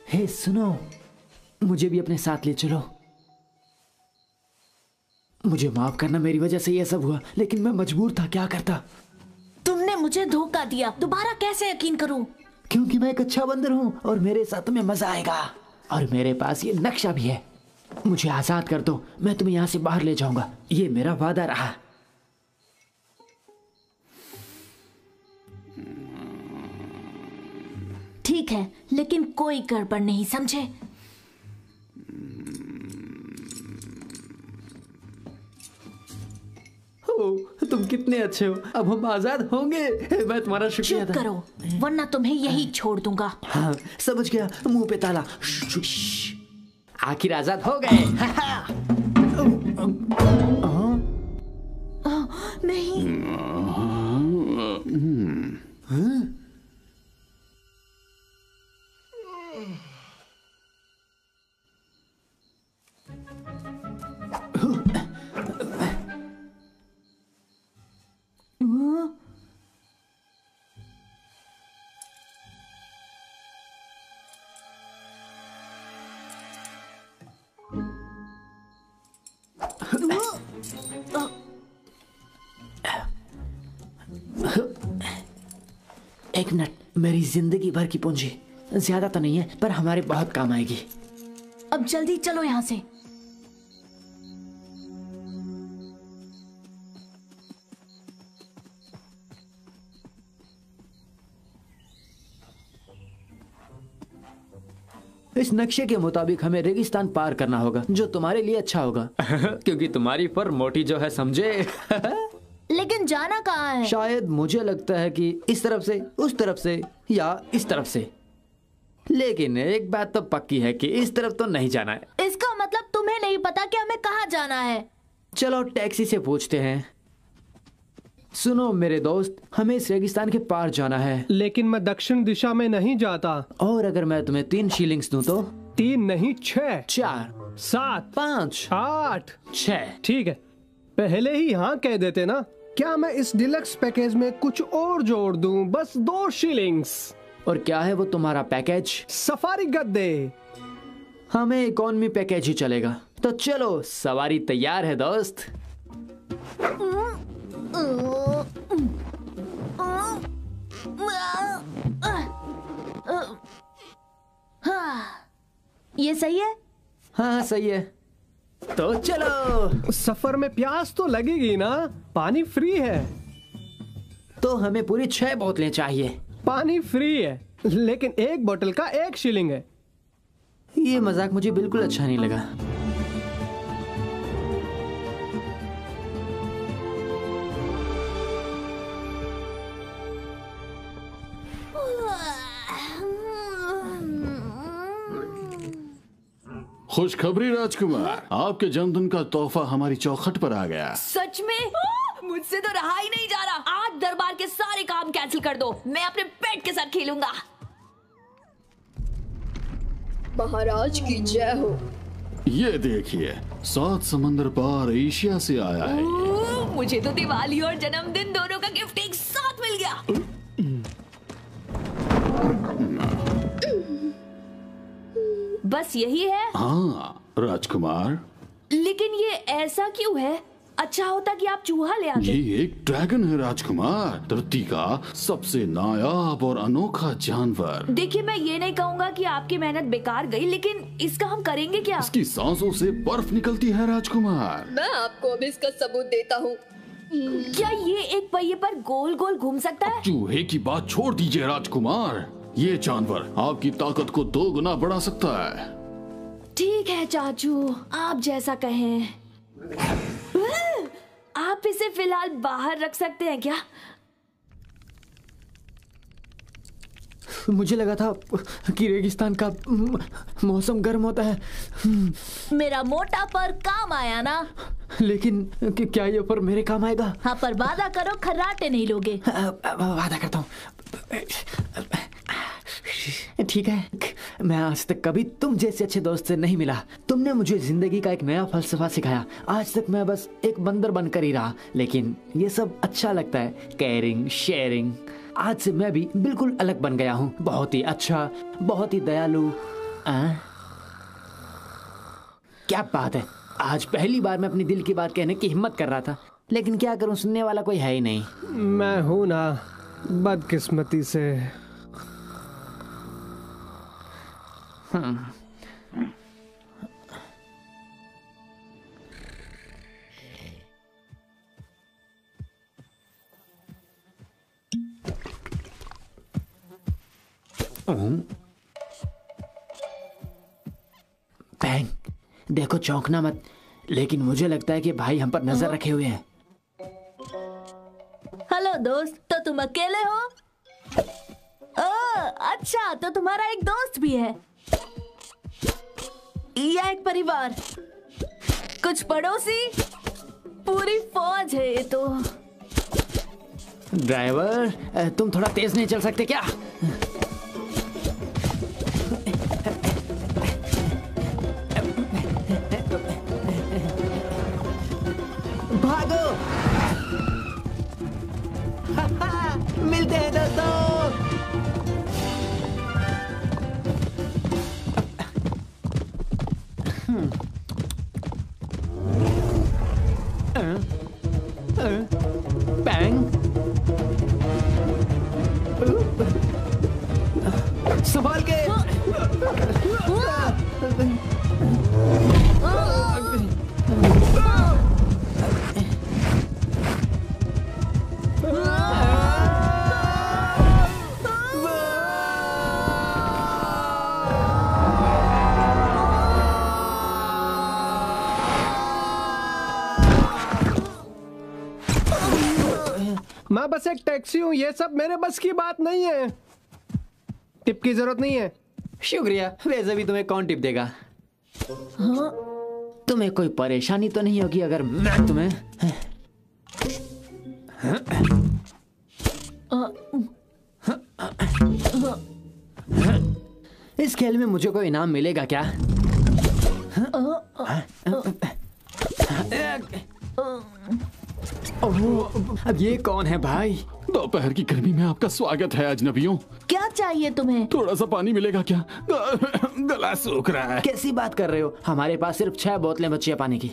हे सुनो, मुझे भी अपने साथ ले चलो। मुझे माफ करना, मेरी वजह से यह सब हुआ, लेकिन मैं मजबूर था, क्या करता। तुमने मुझे धोखा दिया, दोबारा कैसे यकीन करूं? क्योंकि मैं एक अच्छा बंदर हूँ और मेरे साथ तुम्हें मजा आएगा। और मेरे पास ये नक्शा भी है। मुझे आजाद कर दो, मैं तुम्हें यहाँ से बाहर ले जाऊंगा। ये मेरा वादा रहा। ठीक है, लेकिन कोई गड़बड़ नहीं, समझे? हो, तुम कितने अच्छे हो। अब हम आजाद होंगे। मैं तुम्हारा शुक्रिया चुप करो, वरना तुम्हें यही छोड़ दूंगा। हाँ, समझ गया। मुंह पे ताला। आखिर आजाद हो गए। नहीं। एक मिनट, मेरी जिंदगी भर की पूंजी, ज्यादा तो नहीं है पर हमारे बहुत काम आएगी। अब जल्दी चलो यहाँ से। इस नक्शे के मुताबिक हमें रेगिस्तान पार करना होगा, जो तुम्हारे लिए अच्छा होगा। क्योंकि तुम्हारी फर मोटी जो है, समझे? लेकिन जाना कहाँ है? शायद मुझे लगता है कि इस तरफ से, उस तरफ से या इस तरफ से। लेकिन एक बात तो पक्की है कि इस तरफ तो नहीं जाना है। इसका मतलब तुम्हें नहीं पता कि हमें कहाँ जाना है? चलो टैक्सी से पूछते हैं। सुनो मेरे दोस्त, हमें इस रेगिस्तान के पार जाना है। लेकिन मैं दक्षिण दिशा में नहीं जाता। और अगर मैं तुम्हें 3 शीलिंग्स दूं तो? 3 नहीं, 6, 4, 7, 5, 8, 6। ठीक है, पहले ही हाँ कह देते ना। क्या मैं इस डिलक्स पैकेज में कुछ और जोड़ दूं? बस 2 शीलिंग्स। और क्या है वो तुम्हारा पैकेज? सफारी गद्दे। हमें इकोनॉमी पैकेज ही चलेगा। तो चलो, सवारी तैयार है दोस्त। ये सही है? हाँ सही है। तो चलो। सफर में प्यास तो लगेगी ना? पानी फ्री है। तो हमें पूरी 6 बोतलें चाहिए। पानी फ्री है, लेकिन 1 बोतल का 1 शीलिंग है। ये मजाक मुझे बिल्कुल अच्छा नहीं लगा। खुशखबरी राजकुमार, आपके जन्मदिन का तोहफा हमारी चौखट पर आ गया। सच में? मुझसे तो रहा ही नहीं जा रहा। आज दरबार के सारे काम कैंसिल कर दो, मैं अपने पेट के साथ खेलूंगा। महाराज की जय हो। ये देखिए, 7 समंदर पार एशिया से आया है। मुझे तो दिवाली और जन्मदिन दोनों का गिफ्ट एक साथ मिल गया। बस यही है? हाँ राजकुमार। लेकिन ये ऐसा क्यों है? अच्छा होता कि आप चूहा ले आते। ये एक ड्रैगन है राजकुमार, धरती का सबसे नायाब और अनोखा जानवर। देखिए, मैं ये नहीं कहूँगा कि आपकी मेहनत बेकार गई, लेकिन इसका हम करेंगे क्या? इसकी सांसों से बर्फ निकलती है राजकुमार। मैं आपको अभी इसका सबूत देता हूँ। क्या ये एक पहिए पर गोल गोल घूम सकता है? चूहे की बात छोड़ दीजिए राजकुमार, ये जानवर आपकी ताकत को 2 गुना बढ़ा सकता है। ठीक है चाचू, आप जैसा कहें। आप इसे फिलहाल बाहर रख सकते हैं क्या? मुझे लगा था कि रेगिस्तान का मौसम गर्म होता है। मेरा मोटा पर काम आया ना। लेकिन क्या ये पर मेरे काम आएगा? हाँ, पर वादा करो खर्राटे नहीं लोगे। वादा करता हूँ। ठीक है, मैं आज तक कभी तुम जैसे अच्छे दोस्त से नहीं मिला। तुमने मुझे जिंदगी का एक नया फलसफा सिखाया। आज तक मैं बस एक बंदर बनकर ही रहा, लेकिन ये सब अच्छा लगता है, केयरिंग, शेयरिंग। आज से मैं भी बिल्कुल अलग बन गया हूँ, बहुत ही अच्छा, बहुत ही दयालु। क्या बात है, आज पहली बार मैं अपनी दिल की बात कहने की हिम्मत कर रहा था, लेकिन क्या करूँ, सुनने वाला कोई है ही नहीं। मैं हूँ ना, बदकिस्मती से। बैंग, देखो चौंकना मत, लेकिन मुझे लगता है कि भाई हम पर नजर रखे हुए हैं। हेलो दोस्त, तो तुम अकेले हो? अच्छा, तो तुम्हारा एक दोस्त भी है या एक परिवार, कुछ पड़ोसी, पूरी फौज है ये तो। ड्राइवर, तुम थोड़ा तेज नहीं चल सकते क्या? भागो! मिलते हैं दोस्तों। बैंग, संभाल के। मैं बस एक टैक्सी हूँ, ये सब मेरे बस की बात नहीं है। टिप की जरूरत नहीं है। शुक्रिया। वैसे भी तुम्हें कौन टिप देगा? हाँ? तुम्हें कोई परेशानी तो नहीं होगी अगर मैं तुम्हें इस खेल में मुझे कोई इनाम मिलेगा क्या? अब ये कौन है भाई? दोपहर की गर्मी में आपका स्वागत है अजनबियों। क्या चाहिए तुम्हें? थोड़ा सा पानी मिलेगा क्या? गला सूख रहा है। कैसी बात कर रहे हो? हमारे पास सिर्फ 6 बोतलें बची है पानी की।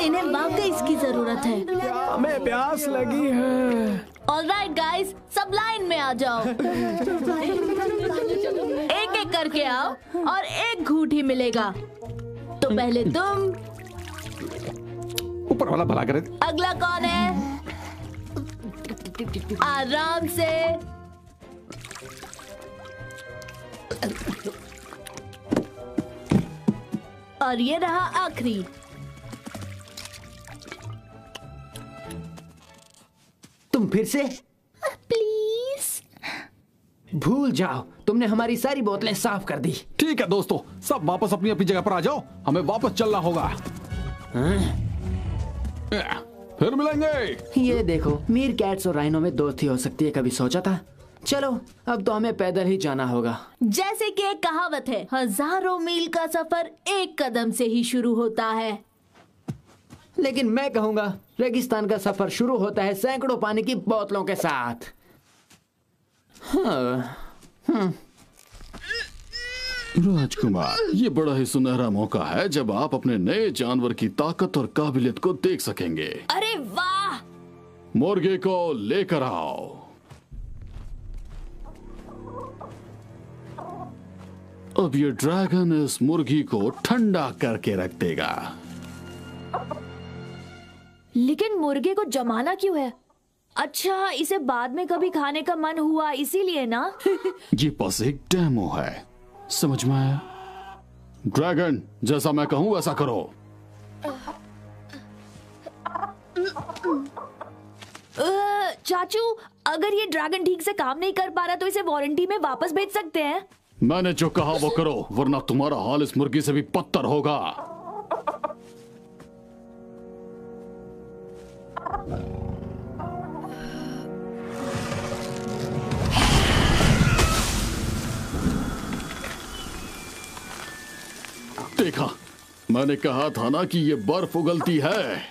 इन्हें वाकई इसकी जरूरत है। हमें प्यास लगी है। ऑलराइट गाइस, सब लाइन में आ जाओ। एक एक करके आओ और एक घूंट ही मिलेगा। तो पहले तुम। ऊपर वाला भला करे। अगला कौन है? आराम से। और ये रहा आखिरी। तुम फिर से? प्लीज। भूल जाओ, तुमने हमारी सारी बोतलें साफ कर दी। ठीक है दोस्तों, सब वापस अपनी अपनी जगह पर आ जाओ, हमें वापस चलना होगा। फिर मिलेंगे। ये देखो, मीर कैट्स और राइनो में दोस्ती हो सकती है, कभी सोचा था? चलो अब तो हमें पैदल ही जाना होगा। जैसे कि एक कहावत है, 1000 मील का सफर एक कदम से ही शुरू होता है। लेकिन मैं कहूंगा रेगिस्तान का सफर शुरू होता है सैकड़ों पानी की बोतलों के साथ। राजकुमार, ये बड़ा ही सुनहरा मौका है जब आप अपने नए जानवर की ताकत और काबिलियत को देख सकेंगे। अरे वाह! मुर्गे को लेकर आओ। अब ये ड्रैगन इस मुर्गी को ठंडा करके रख देगा। लेकिन मुर्गे को जमाना क्यों है? अच्छा, इसे बाद में कभी खाने का मन हुआ इसीलिए ना? ये बस एक डेमो है, समझ में आया? ड्रैगन, जैसा मैं कहूं वैसा करो। चाचू, अगर ये ड्रैगन ठीक से काम नहीं कर पा रहा तो इसे वारंटी में वापस भेज सकते हैं। मैंने जो कहा वो करो, वरना तुम्हारा हाल इस मुर्गी से भी पत्थर होगा। देखा, मैंने कहा था ना कि ये बर्फ उगलती है,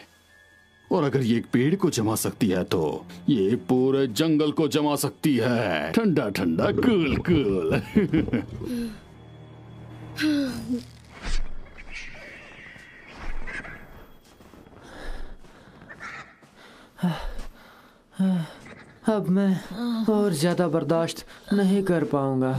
और अगर ये एक पेड़ को जमा सकती है तो ये पूरे जंगल को जमा सकती है। ठंडा ठंडा, कूल कूल। अब मैं और ज्यादा बर्दाश्त नहीं कर पाऊंगा।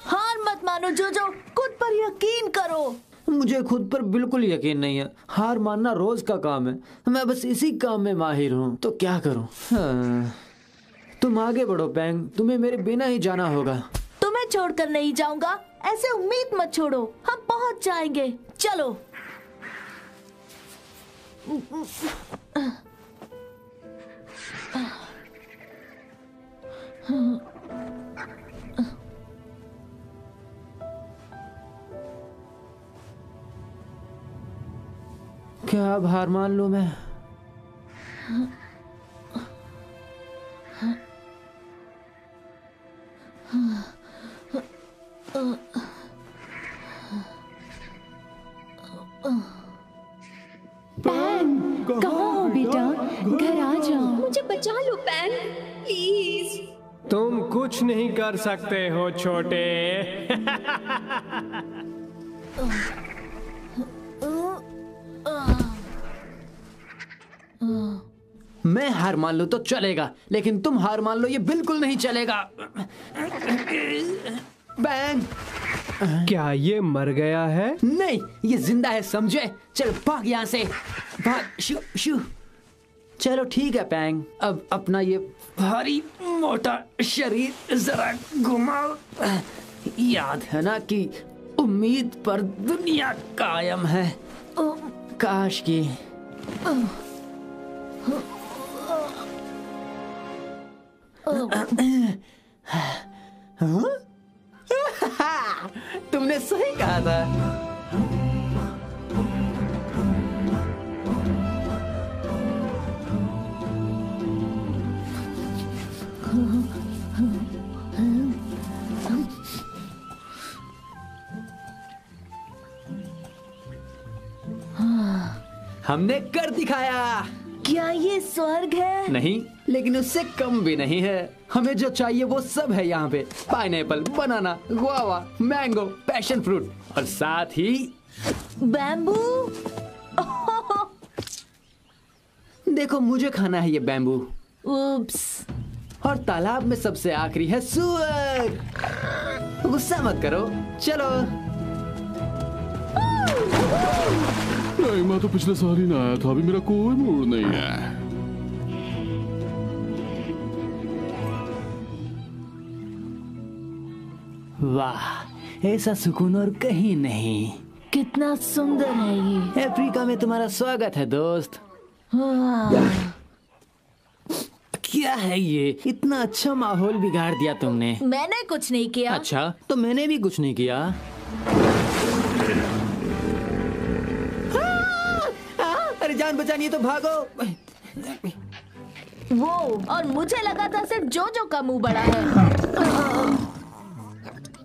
हार मत मानो जोजो, खुद पर यकीन करो। मुझे खुद पर बिल्कुल यकीन नहीं है। हार मानना रोज का काम है, मैं बस इसी काम में माहिर हूँ, तो क्या करूँ। तुम आगे बढ़ो पैंग, तुम्हें मेरे बिना ही जाना होगा। तुम्हें छोड़कर नहीं जाऊंगा, ऐसे उम्मीद मत छोड़ो, हम पहुंच जाएंगे। चलो। क्या अब हार मान लूं मैं? कहाँ हो बेटा? घर आ जाओ। मुझे बचा लो पैन, प्लीज। तुम कुछ नहीं कर सकते हो छोटे। मैं हार मान लूं तो चलेगा, लेकिन तुम हार मान लो ये बिल्कुल नहीं चलेगा। बैंग! क्या ये मर गया है? नहीं, ये जिंदा है, समझे? चल भाग यहाँ से, भाग। शू शू। चलो ठीक है पैंग, अब अपना ये भारी मोटा शरीर जरा घुमाओ। याद है ना कि उम्मीद पर दुनिया कायम है। काश की तुमने सही कहा था। हमने कर दिखाया। क्या ये स्वर्ग है? नहीं, लेकिन उससे कम भी नहीं है। हमें जो चाहिए वो सब है यहाँ पे। पाइनएप्पल, बनाना, गुआवा, मैंगो, पैशन फ्रूट और साथ ही बैम्बू। देखो, मुझे खाना है ये बैम्बू। उप्स। और तालाब में सबसे आखिरी है सुअर। गुस्सा मत करो, चलो। नहीं, मैं तो पिछले साल ही ना आया था, अभी मेरा कोई मूड नहीं है। वाह, ऐसा सुकून और कहीं नहीं। कितना सुंदर है ये। अफ्रीका में तुम्हारा स्वागत है दोस्त। क्या है ये? इतना अच्छा माहौल बिगाड़ दिया तुमने। मैंने कुछ नहीं किया। अच्छा, तो मैंने भी कुछ नहीं किया। अरे जान बचानी है तो भागो। वो, और मुझे लगा था सिर्फ जोजो का मुंह बड़ा है।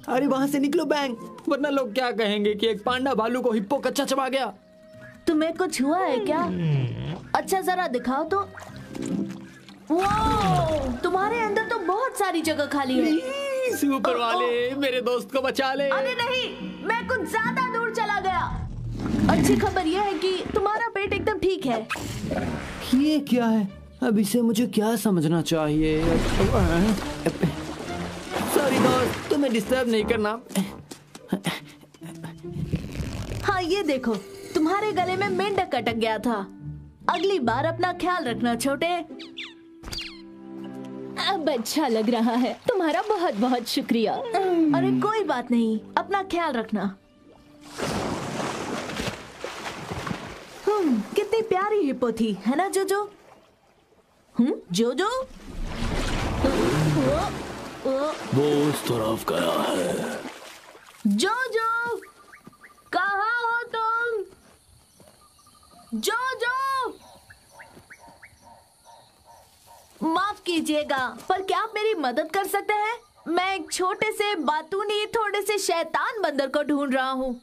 अरे वहाँ से निकलो बैंग, वरना लोग क्या कहेंगे कि एक पांडा भालू को हिप्पो कच्चा चबा गया। तुम्हें कुछ हुआ है क्या? अच्छा जरा दिखाओ तो। वो, तुम्हारे अंदर तो बहुत सारी जगह खाली है। सुपर वाले, मेरे दोस्त को बचा ले। अरे नहीं, मैं कुछ ज्यादा दूर चला गया। अच्छी खबर यह है कि तुम्हारा पेट एकदम ठीक है। ये क्या है? अब इसे मुझे क्या समझना चाहिए? सॉरी दोस्त, तुम्हें डिस्टर्ब नहीं करना। हाँ ये देखो, तुम्हारे गले में मेंढक अटक गया था। अगली बार अपना ख्याल रखना छोटे। अब अच्छा लग रहा है, तुम्हारा बहुत बहुत शुक्रिया। अरे कोई बात नहीं, अपना ख्याल रखना। कितनी प्यारी हिप्पो थी, है ना जोजो? जोजो? वो उस तरफ गया है। जोजो, कहाँ हो तुम? जोजो, माफ कीजिएगा, पर क्या आप मेरी मदद कर सकते हैं? मैं एक छोटे से बातूनी थोड़े से शैतान बंदर को ढूंढ रहा हूँ।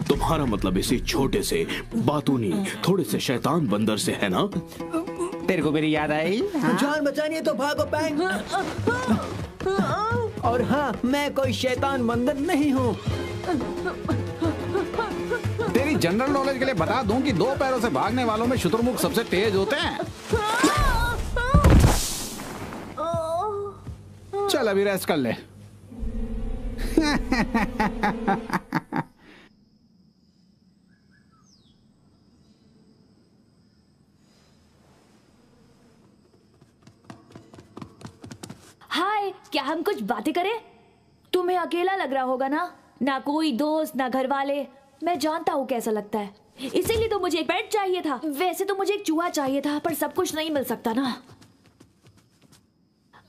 तुम्हारा मतलब इसी छोटे से बातूनी थोड़े से शैतान बंदर से है ना? तेरे को मेरी याद आई? जान बचानी है तो भागो बैंग। और हाँ, मैं कोई शैतान बंदर नहीं हूँ। तेरी जनरल नॉलेज के लिए बता दूं कि 2 पैरों से भागने वालों में शुतुरमुर्ग सबसे तेज होते हैं। चल अभी रेस्ट कर ले। हाय, क्या हम कुछ बातें करें? तुम्हें अकेला लग रहा होगा ना कोई दोस्त, ना घर वाले। मैं जानता हूँ कैसा लगता है, इसीलिए तो मुझे एक पेट चाहिए था। वैसे तो मुझे एक चूहा चाहिए था, पर सब कुछ नहीं मिल सकता ना।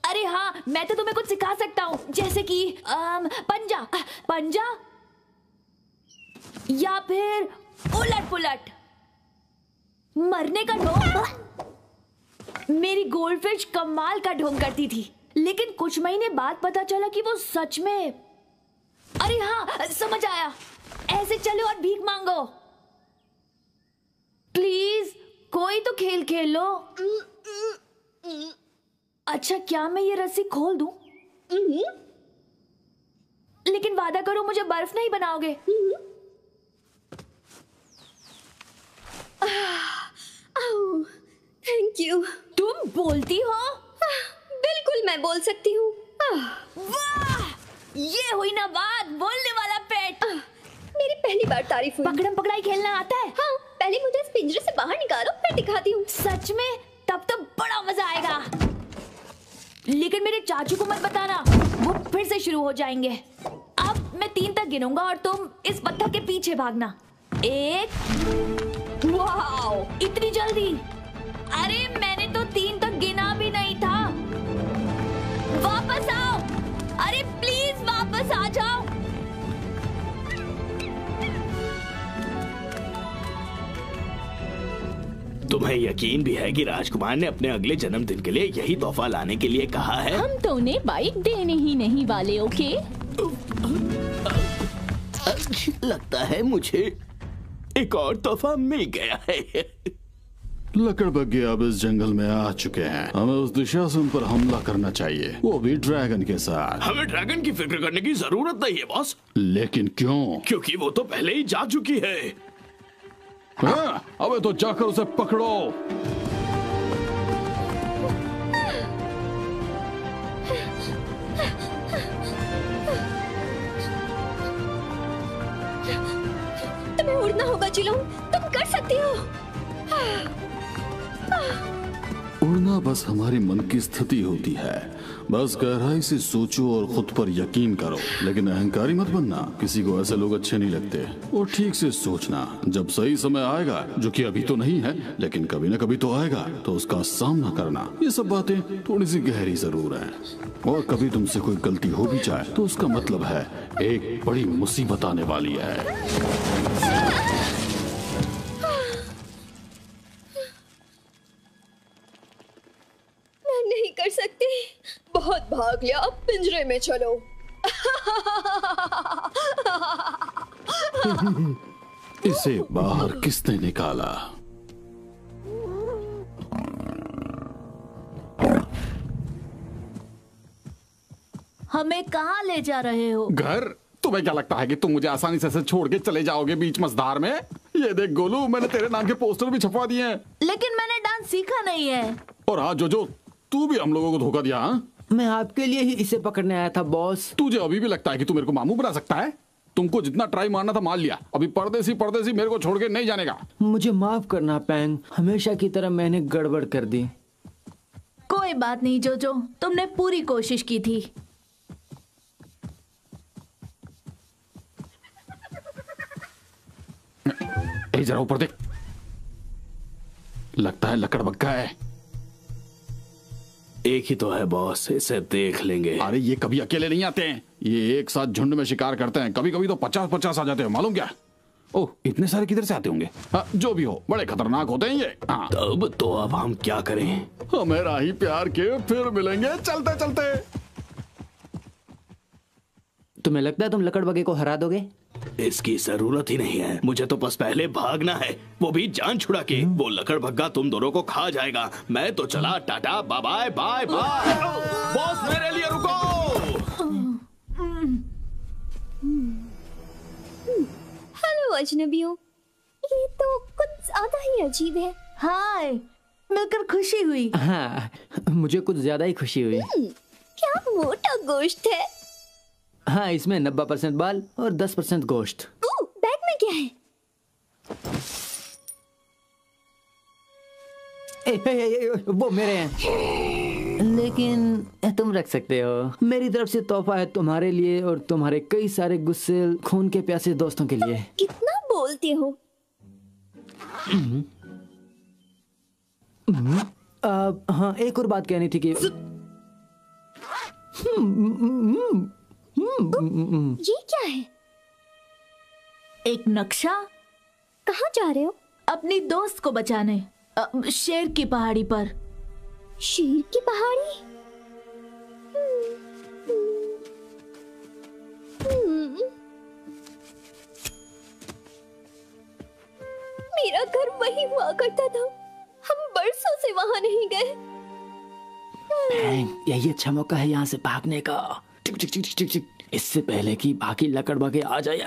अरे हाँ, मैं तो तुम्हें कुछ सिखा सकता हूँ, जैसे कि पंजा या फिर उलट पुलट, मरने का ढोंग। मेरी गोल्डफिश कमाल का ढोंग करती थी, लेकिन कुछ महीने बाद पता चला कि वो सच में। अरे हाँ, समझ आया। ऐसे चलो और भीख मांगो। प्लीज कोई तो खेल खेल लो। अच्छा, क्या मैं ये रस्सी खोल दूं? लेकिन वादा करो मुझे बर्फ नहीं बनाओगे। Thank you. तुम बोलती हो? बिल्कुल मैं बोल सकती हूँ। वाह, ये हुई ना बात, बोलने वाला पेट। मेरी पहली बार तारीफ हुई। पकड़म पकड़ाई खेलना आता है? हाँ, पहले मुझे इस पिंजरे से बाहर निकालो, फिर दिखाती हूँ। सच में? तब तो बड़ा मजा आएगा। लेकिन मेरे चाचू को मत बताना, वो फिर से शुरू हो जाएंगे। अब मैं 3 तक गिनूंगा और तुम इस पत्थर के पीछे भागना। 1। वाओ, इतनी जल्दी! अरे मैंने तो 3 तक गिना भी नहीं था। वापस आओ, अरे प्लीज वापस आ जाओ। तुम्हें यकीन भी है कि राजकुमार ने अपने अगले जन्मदिन के लिए यही तोहफा लाने के लिए कहा है? हम तो उन्हें बाइक देने ही नहीं वाले। ओके, लगता है मुझे एक और तोहफा मिल गया है। लकड़बग्घे अब इस जंगल में आ चुके हैं। हमें उस दिशा से उन पर हमला करना चाहिए, वो भी ड्रैगन के साथ। हमें ड्रैगन की फिक्र करने की जरूरत नहीं है बॉस। लेकिन क्यों? क्योंकि वो तो पहले ही जा चुकी है। हाँ, अबे तो जाकर उसे पकड़ो। तुम्हें उड़ना होगा चिलोंग, तुम कर सकती हो। उड़ना बस हमारी मन की स्थिति होती है। बस गहराई से सोचो और खुद पर यकीन करो, लेकिन अहंकारी मत बनना। किसी को ऐसे लोग अच्छे नहीं लगते। और ठीक से सोचना, जब सही समय आएगा, जो कि अभी तो नहीं है लेकिन कभी ना कभी तो आएगा, तो उसका सामना करना। ये सब बातें थोड़ी सी गहरी जरूर हैं। और कभी तुमसे कोई गलती हो भी जाए तो उसका मतलब है एक बड़ी मुसीबत आने वाली है। कर सकती। बहुत भाग लिया, अब पिंजरे में चलो। इसे बाहर किसने निकाला? हमें कहाँ ले जा रहे हो? घर? तुम्हें क्या लगता है कि तुम मुझे आसानी से छोड़ के चले जाओगे बीच मझधार में? ये देख गोलू, मैंने तेरे नाम के पोस्टर भी छपवा दिए हैं। लेकिन मैंने डांस सीखा नहीं है। और हाँ जोजो, तू भी हम लोगों को धोखा दिया। हाँ, मैं आपके लिए ही इसे पकड़ने आया था बॉस। तुझे अभी भी लगता है कि तू मेरे को मामू बना सकता है? तुमको जितना ट्राई मारना था मार लिया। अभी परदेसी परदेसी मेरे को छोड़ के नहीं जानेगा। मुझे माफ करना पैंग, हमेशा की तरह मैंने गड़बड़ कर दी। कोई बात नहीं जोजो, तुमने पूरी कोशिश की थी। जरा ऊपर देख, लगता है लकड़बग्गा है। एक ही तो है बॉस, इसे देख लेंगे। अरे ये कभी अकेले नहीं आते हैं, ये एक साथ झुंड में शिकार करते हैं। कभी कभी तो 50-50 आ जाते हैं, मालूम क्या? ओह, इतने सारे किधर से आते होंगे? हाँ, जो भी हो, बड़े खतरनाक होते हैं ये। हाँ। तब तो अब हम क्या करें? हमें राही प्यार के फिर मिलेंगे चलते चलते। तुम्हें लगता है तुम लकड़बग्गे को हरा दोगे? इसकी जरूरत ही नहीं है, मुझे तो बस पहले भागना है, वो भी जान छुड़ा के। वो लकड़बग्गा तुम दोनों को खा जाएगा। मैं तो चला, tata bye bye bye bye. Boss मेरे लिए रुको। हेलो अजनबियों, ये तो कुछ ज्यादा ही अजीब है। हाय, मिलकर खुशी हुई। हाँ, मुझे कुछ ज्यादा ही खुशी हुई। क्या मोटा गोश्त है। हाँ, इसमें 90% बाल और 10% गोश्त। बैग में क्या है? वो मेरे हैं, लेकिन तुम रख सकते हो। मेरी तरफ से तोहफा है तुम्हारे लिए और तुम्हारे कई सारे गुस्से खून के प्यासे दोस्तों के लिए। कितना बोलते हो? हाँ, एक और बात कहनी थी कि ये क्या है? एक नक्शा। कहाँ जा रहे हो? अपनी दोस्त को बचाने, शेर की पहाड़ी पर। शेर की पहाड़ी? मेरा घर वही हुआ करता था, हम बरसों से वहां नहीं गए। यही अच्छा मौका है यहाँ से भागने का। टिक टिक टिक टिक टिक, इससे पहले कि बाकी लकड़बग्गे आ जाए।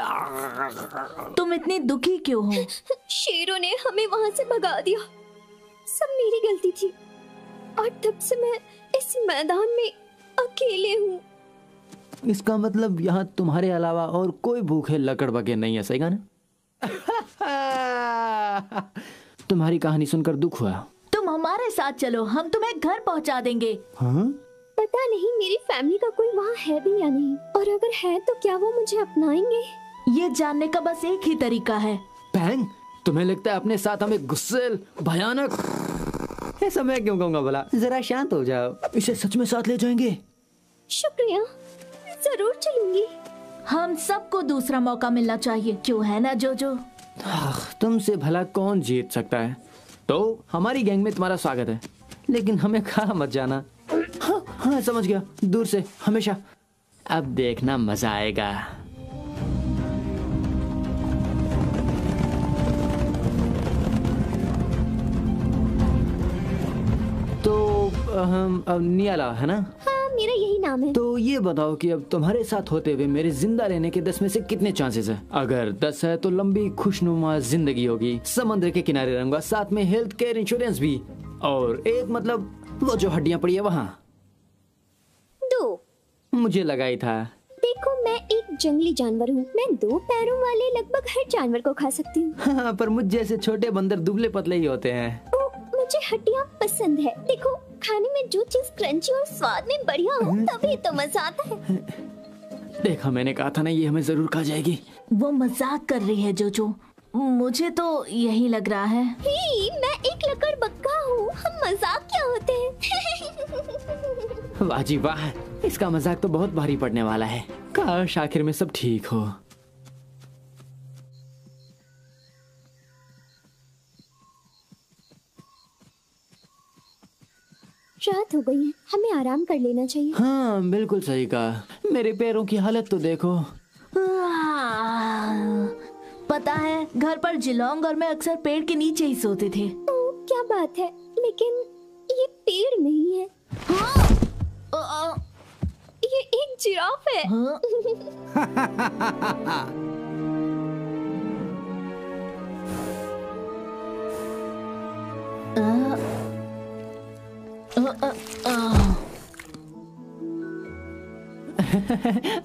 तुम इतनी दुखी क्यों हो? शेरों ने हमें वहां से भगा दिया, सब मेरी गलती थी और तब से मैं इस मैदान में अकेले हूँ। इसका मतलब यहाँ तुम्हारे अलावा और कोई भूखे लकड़बग्गे नहीं है, सही ना? तुम्हारी कहानी सुनकर दुख हुआ। तुम हमारे साथ चलो, हम तुम्हें घर पहुँचा देंगे। हाँ? पता नहीं मेरी फैमिली का कोई वहाँ है भी या नहीं, और अगर है तो क्या वो मुझे अपनाएंगे? ये जानने का बस एक ही तरीका है। पैंग, तुम्हें लगता है अपने साथ हमें गुस्सेल, भयानक? ऐसा मैं क्यों कहूँगा भला? जरा शांत हो जाओ, इसे सच में साथ ले जाएंगे। शुक्रिया, जरूर चलूंगी। हम सबको दूसरा मौका मिलना चाहिए, क्यों है ना जोजो? तुमसे भला कौन जीत सकता है? तो हमारी गैंग में तुम्हारा स्वागत है, लेकिन हमें खा मत जाना। हाँ हाँ, समझ गया, दूर से हमेशा। अब देखना मजा आएगा। तो हम नियाला है ना? हाँ, मेरा यही नाम है। तो ये बताओ कि अब तुम्हारे साथ होते हुए मेरे जिंदा रहने के 10 में से कितने चांसेस है? अगर 10 है तो लंबी खुशनुमा जिंदगी होगी, समुद्र के किनारे रहूंगा, साथ में हेल्थ केयर इंश्योरेंस भी, और 1 मतलब वो जो हड्डियां पड़ी है वहाँ। 2 मुझे लगा ही था। देखो, मैं एक जंगली जानवर हूँ, मैं 2 पैरों वाले लगभग हर जानवर को खा सकती हूँ। हाँ, पर मुझ जैसे छोटे बंदर दुबले पतले ही होते हैं। मुझे हड्डियाँ पसंद है। देखो, खाने में जो चीज क्रंची और स्वाद में बढ़िया हो तभी तो मजा आता है। देखा, मैंने कहा था ना, ये हमें जरूर खा जाएगी। वो मजाक कर रही है जोजो, मुझे तो यही लग रहा है। ही, मैं एक लकड़बग्गा हूँ, हम मजाक क्या होते हैं। वाह जी वाह, इसका मजाक तो बहुत भारी पड़ने वाला है। काश आखिर में सब ठीक हो। रात हो हो गई है, हमें आराम कर लेना चाहिए। हाँ बिल्कुल सही कहा। मेरे पैरों की हालत तो देखो। पता है, घर पर जिलोंग और मैं अक्सर पेड़ के नीचे ही सोते थे। क्या बात है, लेकिन ये पेड़ नहीं है। ये एक जिराफ है।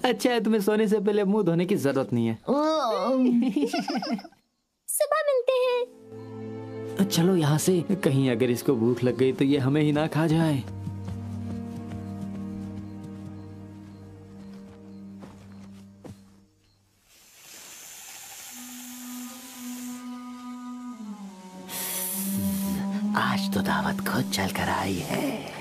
अच्छा है, तुम्हें सोने से पहले मुंह धोने की जरूरत नहीं है। सुबह मिलते हैं। चलो यहाँ से, कहीं अगर इसको भूख लग गई तो ये हमें ही ना खा जाए। आज तो दावत खुद चल कर आई है।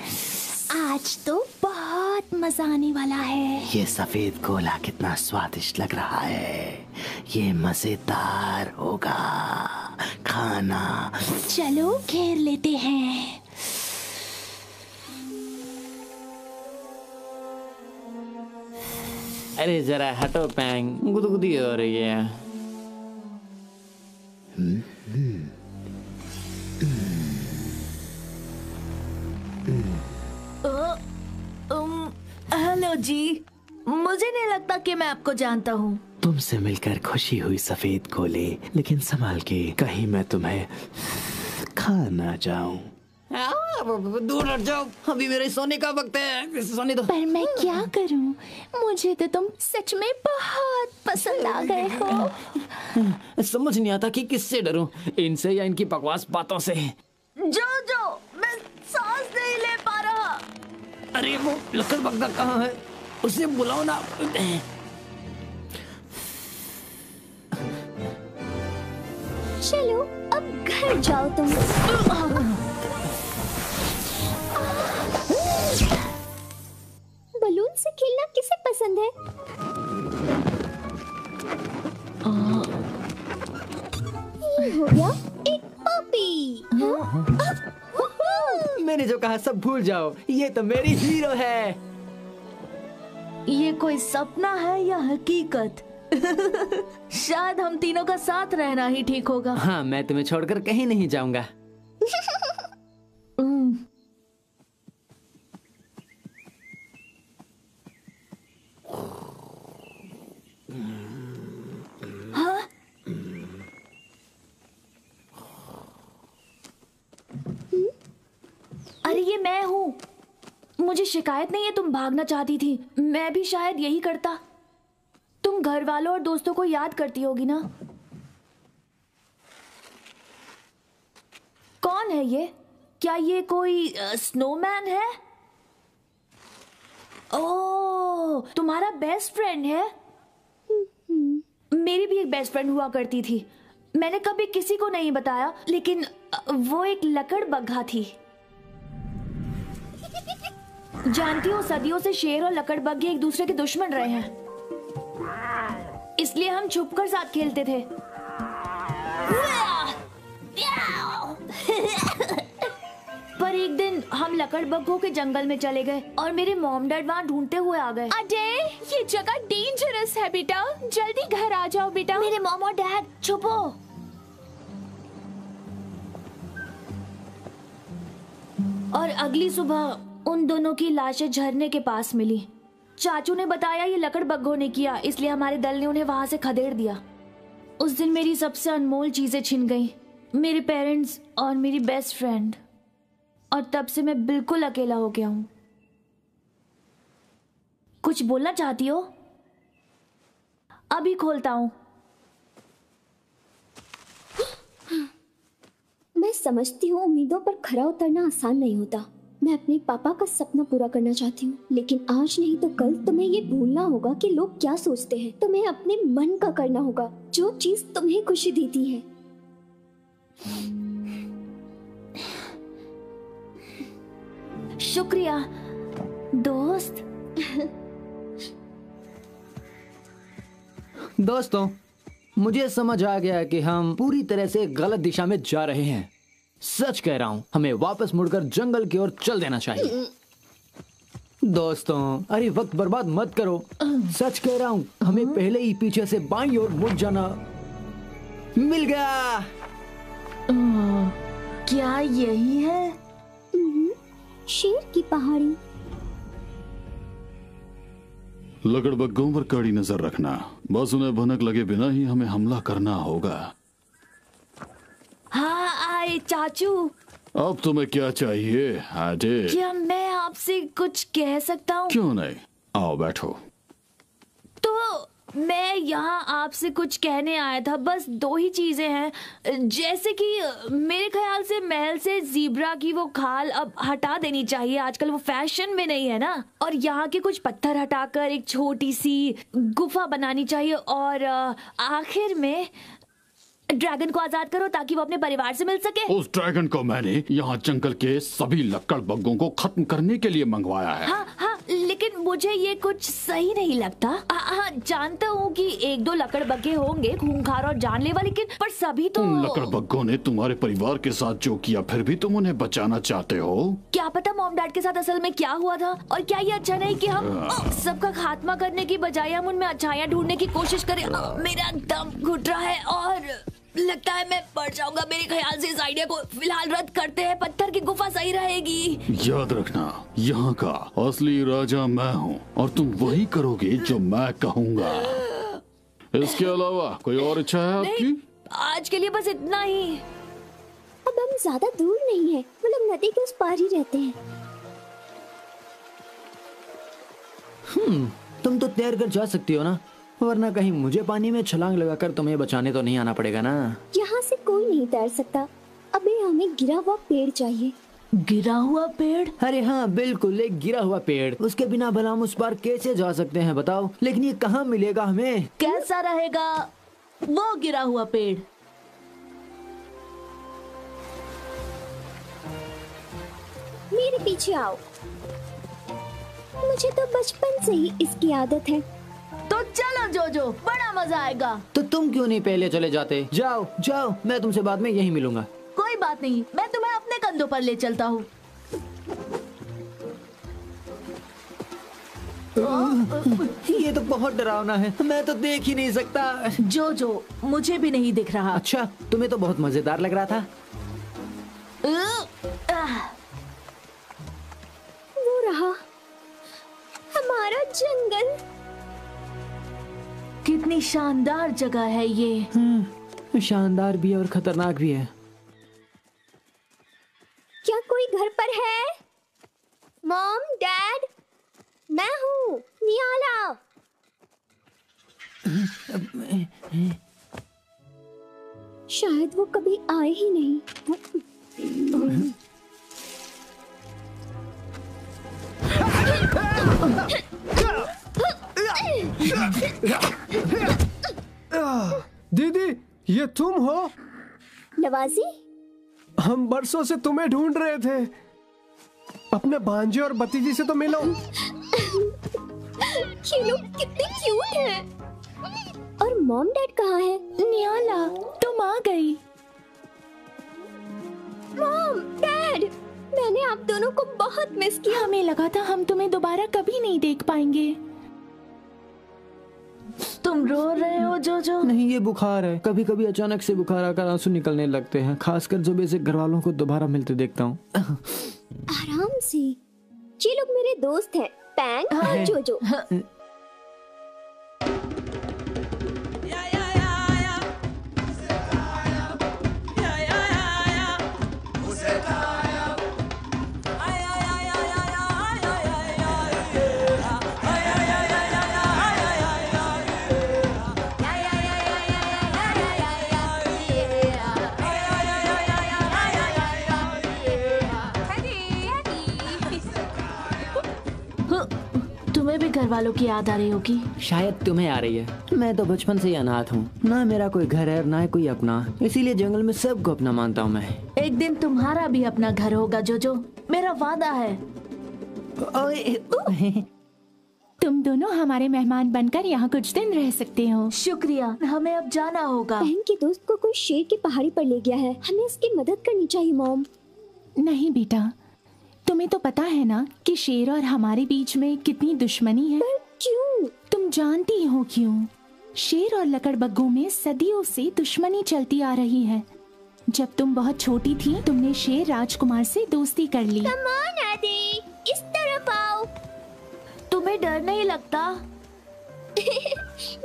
आज तो बहुत मजा आने वाला है। ये सफेद गोला कितना स्वादिष्ट लग रहा है। ये मजेदार होगा खाना। चलो घेर लेते हैं। अरे जरा हटो पैंग, गुदगुदी हो रही है। हेलो जी, मुझे नहीं लगता कि मैं आपको जानता हूँ। तुमसे मिलकर खुशी हुई सफेद गोले, लेकिन संभाल के, कहीं मैं तुम्हें खा ना जाऊं। दूर हट जाओ, अभी मेरे सोने का वक्त है। सोने दो। पर मैं क्या करूं? मुझे तो तुम सच में बहुत पसंद आ गए हो। समझ नहीं आता कि किससे डरूं, इनसे या इनकी बकवास बातों से। जो मैं सांस नहीं ले पा रहा। अरे वो लकड़बग्गा कहाँ है? उसे बुलाओ ना। चलो अब घर जाओ तुम। बलून से खेलना किसे पसंद है? ये हो गया एक पपी। मैंने जो कहा सब भूल जाओ, ये तो मेरी हीरो है। ये कोई सपना है या हकीकत? शायद हम तीनों का साथ रहना ही ठीक होगा। हाँ, मैं तुम्हें छोड़कर कहीं नहीं जाऊंगा। हाँ? अरे ये मैं हूँ। मुझे शिकायत नहीं है, तुम भागना चाहती थी। मैं भी शायद यही करता। तुम घर वालों और दोस्तों को याद करती होगी ना? कौन है ये? क्या ये कोई स्नोमैन है? ओह, तुम्हारा बेस्ट फ्रेंड है? मेरी भी एक बेस्ट फ्रेंड हुआ करती थी। मैंने कभी किसी को नहीं बताया, लेकिन वो एक लकड़बग्घा थी। जानती हो, सदियों से शेर और लकड़बग्घे एक दूसरे के दुश्मन रहे हैं, इसलिए हम छुपकर साथ खेलते थे। पर एक दिन हम लकड़बग्घों के जंगल में चले गए और मेरे मॉम डैड वहाँ ढूंढते हुए आ गए। अजय, ये जगह डेंजरस है बेटा, जल्दी घर आ जाओ बेटा। मेरे मॉम और डैड, छुपो। और अगली सुबह उन दोनों की लाशें झरने के पास मिली। चाचू ने बताया ये लकड़बग्घों ने किया, इसलिए हमारे दल ने उन्हें वहां से खदेड़ दिया। उस दिन मेरी सबसे अनमोल चीजें छिन गईं, मेरे पेरेंट्स और मेरी बेस्ट फ्रेंड। और तब से मैं बिल्कुल अकेला हो गया हूँ। कुछ बोलना चाहती हो? अभी खोलता हूँ। मैं समझती हूँ उम्मीदों पर खरा उतरना आसान नहीं होता। मैं अपने पापा का सपना पूरा करना चाहती हूँ, लेकिन आज नहीं तो कल तुम्हें ये भूलना होगा कि लोग क्या सोचते हैं। तुम्हें अपने मन का करना होगा, जो चीज तुम्हें खुशी देती है। शुक्रिया दोस्त। दोस्तों, मुझे समझ आ गया कि हम पूरी तरह से गलत दिशा में जा रहे हैं। सच कह रहा हूँ, हमें वापस मुड़कर जंगल की ओर चल देना चाहिए। दोस्तों, अरे वक्त बर्बाद मत करो। सच कह रहा हूँ, हमें पहले ही पीछे से बाईं ओर मुड़ जाना। मिल गया। क्या यही है? शेर की पहाड़ी। लकड़बग्गों पर कड़ी नजर रखना, बस उन्हें भनक लगे बिना ही हमें हमला करना होगा। हाँ आए चाचू। अब तुम्हें क्या चाहिए आजे? क्या मैं आपसे कुछ कह सकता हूँ? क्यों नहीं, आओ बैठो। तो मैं यहाँ आपसे कुछ कहने आया था, बस 2 ही चीजें हैं। जैसे कि मेरे ख्याल से महल से ज़ीब्रा की वो खाल अब हटा देनी चाहिए, आजकल वो फैशन में नहीं है ना। और यहाँ के कुछ पत्थर हटाकर एक छोटी सी गुफा बनानी चाहिए। और आखिर में ड्रैगन को आजाद करो ताकि वो अपने परिवार से मिल सके। उस ड्रैगन को मैंने यहाँ जंगल के सभी लकड़बग्गों को खत्म करने के लिए मंगवाया है। हाँ हाँ, लेकिन मुझे ये कुछ सही नहीं लगता। हाँ, जानता हूँ कि 1-2 लकड़बग्गे होंगे खूंखार और जानलेवा, लेकिन पर सभी तो। उन लकड़बग्गों ने तुम्हारे परिवार के साथ जो किया, फिर भी तुम उन्हें बचाना चाहते हो। क्या पता मॉम डैड के साथ असल में क्या हुआ था। और क्या ये अच्छा नहीं कि हम सबका खात्मा करने की बजाय हम उनमें अच्छाइयाँ ढूंढने की कोशिश करें। मेरा दम घुट रहा है और लगता है मैं पड़ जाऊंगा। मेरे ख्याल से इस आइडिया को फिलहाल रद्द करते हैं। पत्थर की गुफा सही रहेगी। याद रखना, यहाँ का असली राजा मैं हूँ और तुम वही करोगे जो मैं कहूँगा। इसके अलावा कोई और इच्छा है आपकी? आज के लिए बस इतना ही। अब हम ज्यादा दूर नहीं है, वो लोग नदी के उस पार ही रहते हैं। तुम तो तैर कर जा सकती हो ना, वरना कहीं मुझे पानी में छलांग लगाकर तुम्हें बचाने तो नहीं आना पड़ेगा ना। यहाँ से कोई नहीं तैर सकता। अबे हमें गिरा हुआ पेड़ चाहिए। गिरा हुआ पेड़? अरे हाँ बिल्कुल, एक गिरा हुआ पेड़। उसके बिना भला हम उस पार कैसे जा सकते हैं बताओ? लेकिन ये कहाँ मिलेगा हमें? कैसा रहेगा वो गिरा हुआ पेड़? मेरे पीछे आओ। मुझे तो बचपन से ही इसकी आदत है। तो चलो जोजो, बड़ा मजा आएगा। तो तुम क्यों नहीं पहले चले जाते? जाओ जाओ, मैं तुमसे बाद में यहीं मिलूंगा। कोई बात नहीं, मैं तुम्हें अपने कंधों पर ले चलता हूँ। ये तो बहुत डरावना है, मैं तो देख ही नहीं सकता। जोजो, मुझे भी नहीं दिख रहा। अच्छा, तुम्हें तो बहुत मजेदार लग रहा था। वो रहा हमारा जंगल। कितनी शानदार जगह है ये। शानदार भी है और खतरनाक भी है। क्या कोई घर पर है? मॉम, डैड, मैं हूँ नियाला। शायद वो कभी आए ही नहीं। दीदी, ये तुम हो? नवाजी, हम बरसों से तुम्हें ढूंढ रहे थे। अपने भांजे और भतीजी से तो मिलो। ये लोग कितने क्यूट हैं। और मॉम डैड कहाँ है? नियाला, तुम आ गई। मॉम, डैड, मैंने आप दोनों को बहुत मिस किया। हमें लगा था हम तुम्हें दोबारा कभी नहीं देख पाएंगे। तुम रो रहे हो जोजो? नहीं, ये बुखार है। कभी कभी अचानक से बुखार आकर आंसू निकलने लगते हैं, खासकर जब ऐसे घर वालों को दोबारा मिलते देखता हूँ। आराम से, ये लोग मेरे दोस्त हैं, पैंग और जोजो। तुम्हें भी घर वालों की याद आ रही होगी। शायद तुम्हें आ रही है। मैं तो बचपन से ही अनाथ हूँ, ना मेरा कोई घर है ना कोई अपना, इसीलिए जंगल में सबको अपना मानता हूँ मैं। एक दिन तुम्हारा भी अपना घर होगा जोजो, मेरा वादा है। तुम दोनों हमारे मेहमान बनकर यहाँ कुछ दिन रह सकते हो। शुक्रिया, हमें अब जाना होगा। बहन के दोस्त को कोई शेर की पहाड़ी पर ले गया है, हमें उसकी मदद करनी चाहिए। मॉम, नहीं बेटा, तुम्हें तो पता है ना कि शेर और हमारे बीच में कितनी दुश्मनी है। पर क्यों? तुम जानती हो क्यों? शेर और लकड़बग्गों में सदियों से दुश्मनी चलती आ रही है। जब तुम बहुत छोटी थी तुमने शेर राजकुमार से दोस्ती कर ली। कम ऑन आदि, इस तरफ आओ। तुम्हें डर नहीं लगता?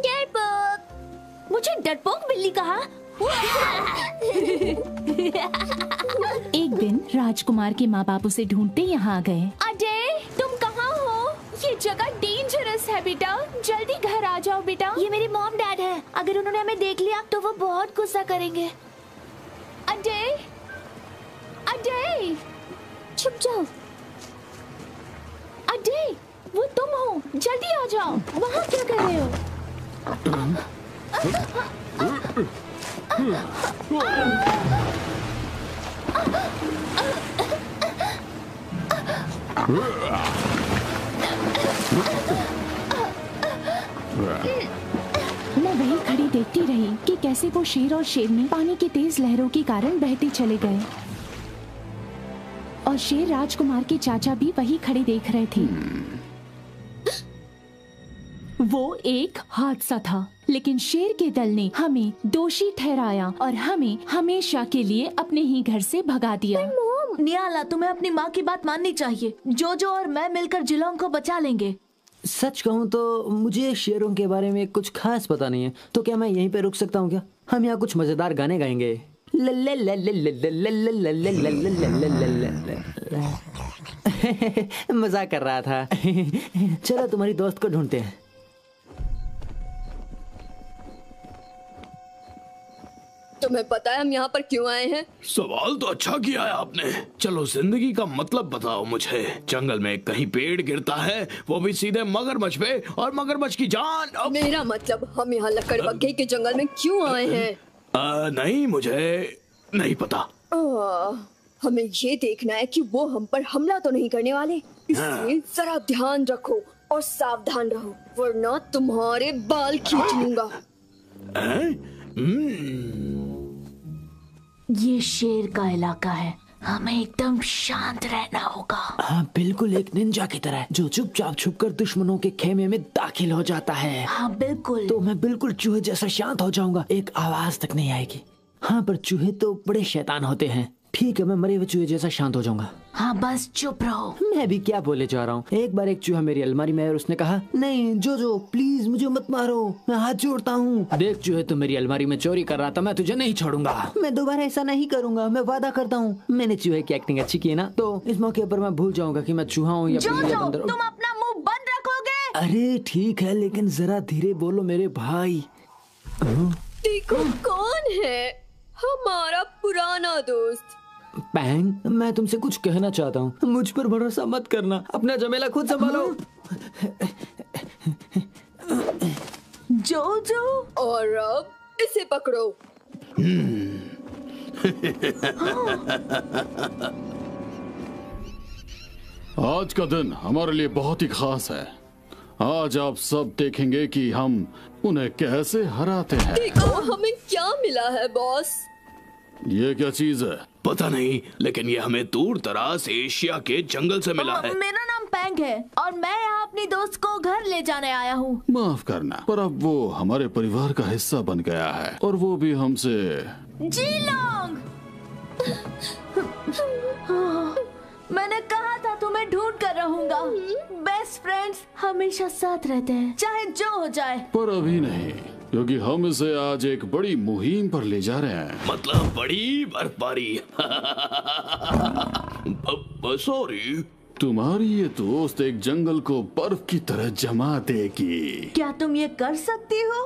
डरपोक। मुझे डरपोक बिल्ली कहा? एक दिन राजकुमार के माँ बाप उसे ढूंढते यहाँ आ गए। अजय, तुम कहाँ हो? ये जगह डेंजरस है बेटा, जल्दी घर आ जाओ बेटा। ये मेरे मॉम डैड है, अगर उन्होंने हमें देख लिया तो वो बहुत गुस्सा करेंगे। अजय, अजय, छुप जाओ। अजय, वो तुम हो, जल्दी आ जाओ। वहाँ क्या कर रहे हो? मैं वही खड़ी देखती रही कि कैसे वो शेर और शेरनी पानी की तेज लहरों के कारण बहते चले गए और शेर राजकुमार के चाचा भी वही खड़े देख रहे थे। वो एक हादसा था, लेकिन शेर के दल ने हमें दोषी ठहराया और हमें हमेशा के लिए अपने ही घर से भगा दिया। नियाला, तुम्हें अपनी माँ की बात माननी चाहिए। जोजो और मैं मिलकर जिलोंग को बचा लेंगे। सच कहूँ तो मुझे शेरों के बारे में कुछ खास पता नहीं है, तो क्या मैं यहीं पे रुक सकता हूँ क्या? हम यहाँ कुछ मजेदार गाने गाएंगे। मजाक कर रहा था। चलो तुम्हारी दोस्त को ढूंढते हैं। तुम्हें पता है हम यहाँ पर क्यों आए हैं? सवाल तो अच्छा किया है आपने। चलो जिंदगी का मतलब बताओ मुझे। जंगल में कहीं पेड़ गिरता है, वो भी सीधे मगरमच्छ पे, और मगरमच्छ की जान। मेरा मतलब हम यहाँ लकड़बग्गे के जंगल में क्यों आए हैं? नहीं, मुझे नहीं पता। हमें ये देखना है कि वो हम पर हमला तो नहीं करने वाले, इसलिए जरा ध्यान रखो और सावधान रहो, वरना तुम्हारे बाल खींच लूंगा। ये शेर का इलाका है, हमें एकदम शांत रहना होगा। हाँ बिल्कुल, एक निंजा की तरह जो चुपचाप छुपकर दुश्मनों के खेमे में दाखिल हो जाता है। हाँ बिल्कुल। तो मैं बिल्कुल चूहे जैसा शांत हो जाऊंगा, एक आवाज तक नहीं आएगी। हाँ पर चूहे तो बड़े शैतान होते हैं। ठीक है, मैं मरे हुए चूहे जैसा शांत हो जाऊंगा। हाँ बस चुप रहो। मैं भी क्या बोले जा रहा हूँ। एक बार एक चूहा मेरी अलमारी में है और उसने कहा, नहीं जोजो प्लीज मुझे मत मारो, मैं हाथ जोड़ता हूँ। देख चूहे, तू मेरी अलमारी में चोरी कर रहा था, मैं तुझे नहीं छोड़ूंगा। मैं दोबारा ऐसा नहीं करूंगा, मैं वादा करता हूँ। मैंने चूहे की एक्टिंग अच्छी की है ना, तो इस मौके पर मैं भूल जाऊंगा कि मैं चूहा हूँ या बंदर। तुम अपना मुंह बंद रखोगे? अरे ठीक है, लेकिन जरा धीरे बोलो मेरे भाई। देखो कौन है, हमारा पुराना दोस्त पैंग। मैं तुमसे कुछ कहना चाहता हूँ, मुझ पर भरोसा मत करना, अपना झमेला खुद संभालो। जोजो, और अब इसे पकड़ो। आज का दिन हमारे लिए बहुत ही खास है। आज आप सब देखेंगे कि हम उन्हें कैसे हराते हैं। देखो हमें क्या मिला है बॉस। ये क्या चीज है? पता नहीं, लेकिन ये हमें दूर दराज एशिया के जंगल से मिला है। मेरा नाम पैंग है और मैं यहाँ अपनी दोस्त को घर ले जाने आया हूँ। माफ करना, पर अब वो हमारे परिवार का हिस्सा बन गया है, और वो भी हमसे। जिलोंग, मैंने कहा था तुम्हें ढूंढ कर रहूंगा। बेस्ट फ्रेंड्स हमेशा साथ रहते हैं, चाहे जो हो जाए। पर अभी नहीं, क्योंकि हम इसे आज एक बड़ी मुहिम पर ले जा रहे हैं। मतलब बड़ी बर्फबारी। सॉरी। तुम्हारी ये दोस्त एक जंगल को बर्फ की तरह जमा देगी। क्या तुम ये कर सकती हो?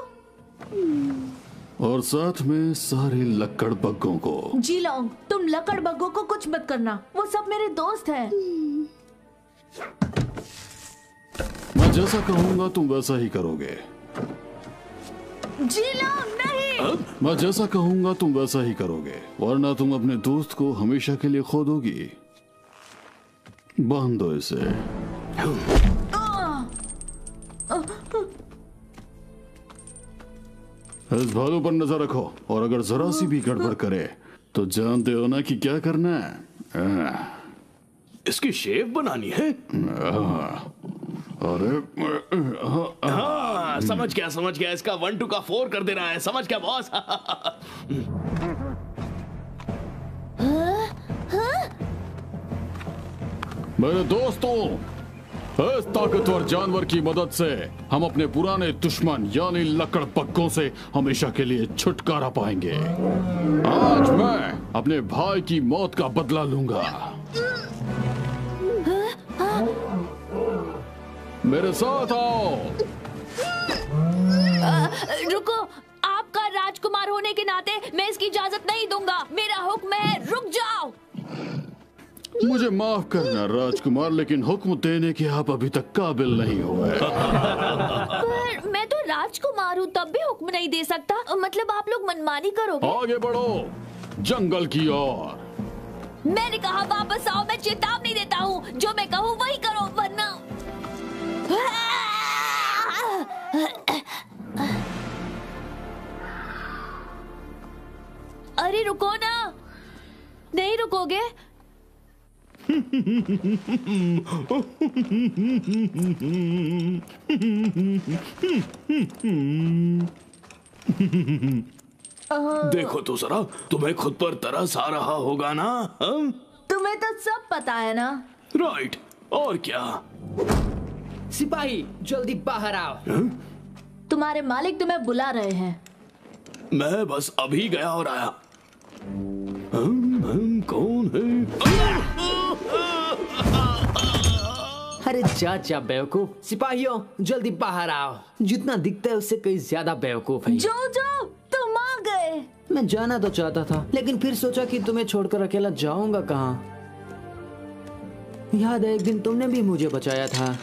और साथ में सारे लकड़बग्गों को। जिलोंग, तुम लकड़बग्गों को कुछ मत करना, वो सब मेरे दोस्त हैं। मैं जैसा कहूँगा तुम वैसा ही करोगे। जिलोंग नहीं। मैं जैसा कहूँगा तुम वैसा ही करोगे, वरना तुम अपने दोस्त को हमेशा के लिए खो दोगी। बांध दो इसे। इस भालू पर नजर रखो, और अगर जरा सी भी गड़बड़ करे तो जानते हो ना कि क्या करना है। इसकी शेव बनानी है? अरे हाँ, समझ गया। इसका 1 2 का 4 कर देना है। समझ गया बॉस। मेरे दोस्तों, इस ताकतवर जानवर की मदद से हम अपने पुराने दुश्मन यानी लकड़बग्गों से हमेशा के लिए छुटकारा पाएंगे। आज मैं अपने भाई की मौत का बदला लूंगा। मेरे साथ आओ। रुको, आपका राजकुमार होने के नाते मैं इसकी इजाजत नहीं दूंगा। मेरा हुक्म है, रुक जाओ। मुझे माफ करना राजकुमार, लेकिन हुक्म देने के आप अभी तक काबिल नहीं हुए। पर मैं तो राजकुमार हूँ, तब भी हुक्म नहीं दे सकता। मतलब आप लोग मनमानी करोगे? आगे बढ़ो, जंगल की ओर। मैंने कहा वापस आओ। मैं चेतावनी देता हूँ, जो मैं कहूँ वही करो, वरना अरे रुको ना। नहीं रुकोगे? देखो तो जरा, तुम्हें खुद पर तरस आ रहा होगा ना? तुम्हें तो सब पता है ना? राइट, और क्या? सिपाही जल्दी बाहर आओ। तुम्हारे मालिक तुम्हें बुला रहे हैं। मैं बस अभी गया और आया। कौन है? अरे जा बेवकूफ। सिपाहियों जल्दी बाहर आओ। जितना दिखता है उससे कहीं ज्यादा बेवकूफ है। जो तुम आ गए। मैं जाना तो चाहता था, लेकिन फिर सोचा कि तुम्हें छोड़कर अकेला जाऊंगा कहाँ। याद है एक दिन तुमने भी मुझे बचाया था।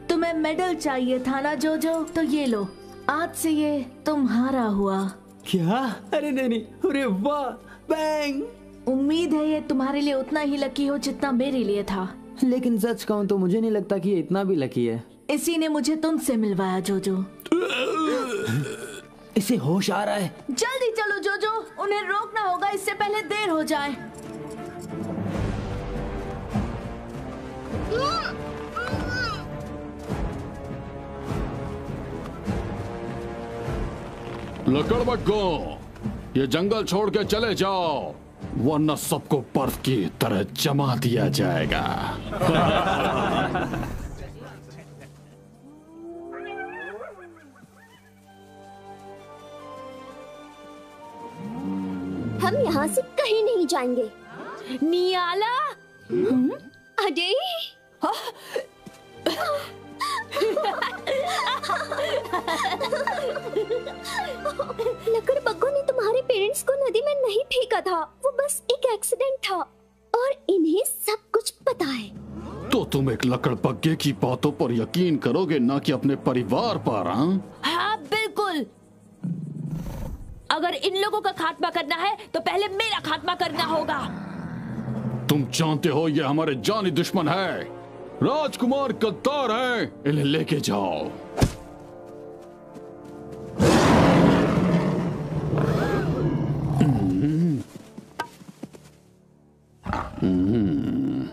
तुम्हें मेडल चाहिए था ना जोजो, तो ये लो। आज से ये तुम्हारा हुआ। क्या? अरे नहीं। अरे वाह, बैंग। उम्मीद है ये तुम्हारे लिए उतना ही लकी हो जितना मेरे लिए था। लेकिन सच कहूँ तो मुझे नहीं लगता कि ये इतना भी लकी है। इसी ने मुझे तुमसे मिलवाया जोजो। इसे होश आ रहा है। जल्दी चलो जोजो, उन्हें रोकना होगा इससे पहले देर हो जाए। लकड़बग्गों, ये जंगल छोड़ के चले जाओ, वरना सबको बर्फ की तरह जमा दिया जाएगा। हम यहाँ से कहीं नहीं जाएंगे। नियाला? अरे लकड़बग्गों ने तुम्हारे पेरेंट्स को नदी में नहीं फेंका था। वो बस एक एक्सीडेंट था और इन्हें सब कुछ पता है। तो तुम एक लकड़बग्गे की बातों पर यकीन करोगे, ना कि अपने परिवार पर? हाँ बिल्कुल। अगर इन लोगों का खात्मा करना है तो पहले मेरा खात्मा करना होगा। तुम जानते हो ये हमारे जानी दुश्मन है। राजकुमार गद्दार है, इन्हें लेके जाओ।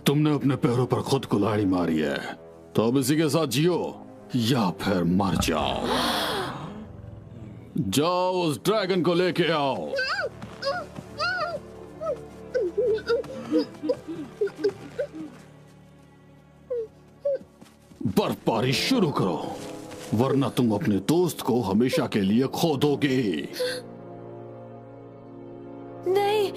तुमने अपने पैरों पर खुद कुल्हाड़ी मारी है, तो अब इसी के साथ जियो या फिर मर जाओ। जाओ उस ड्रैगन को लेके आओ। बर्फबारी शुरू करो, वरना तुम अपने दोस्त को हमेशा के लिए खो दोगे। नहीं।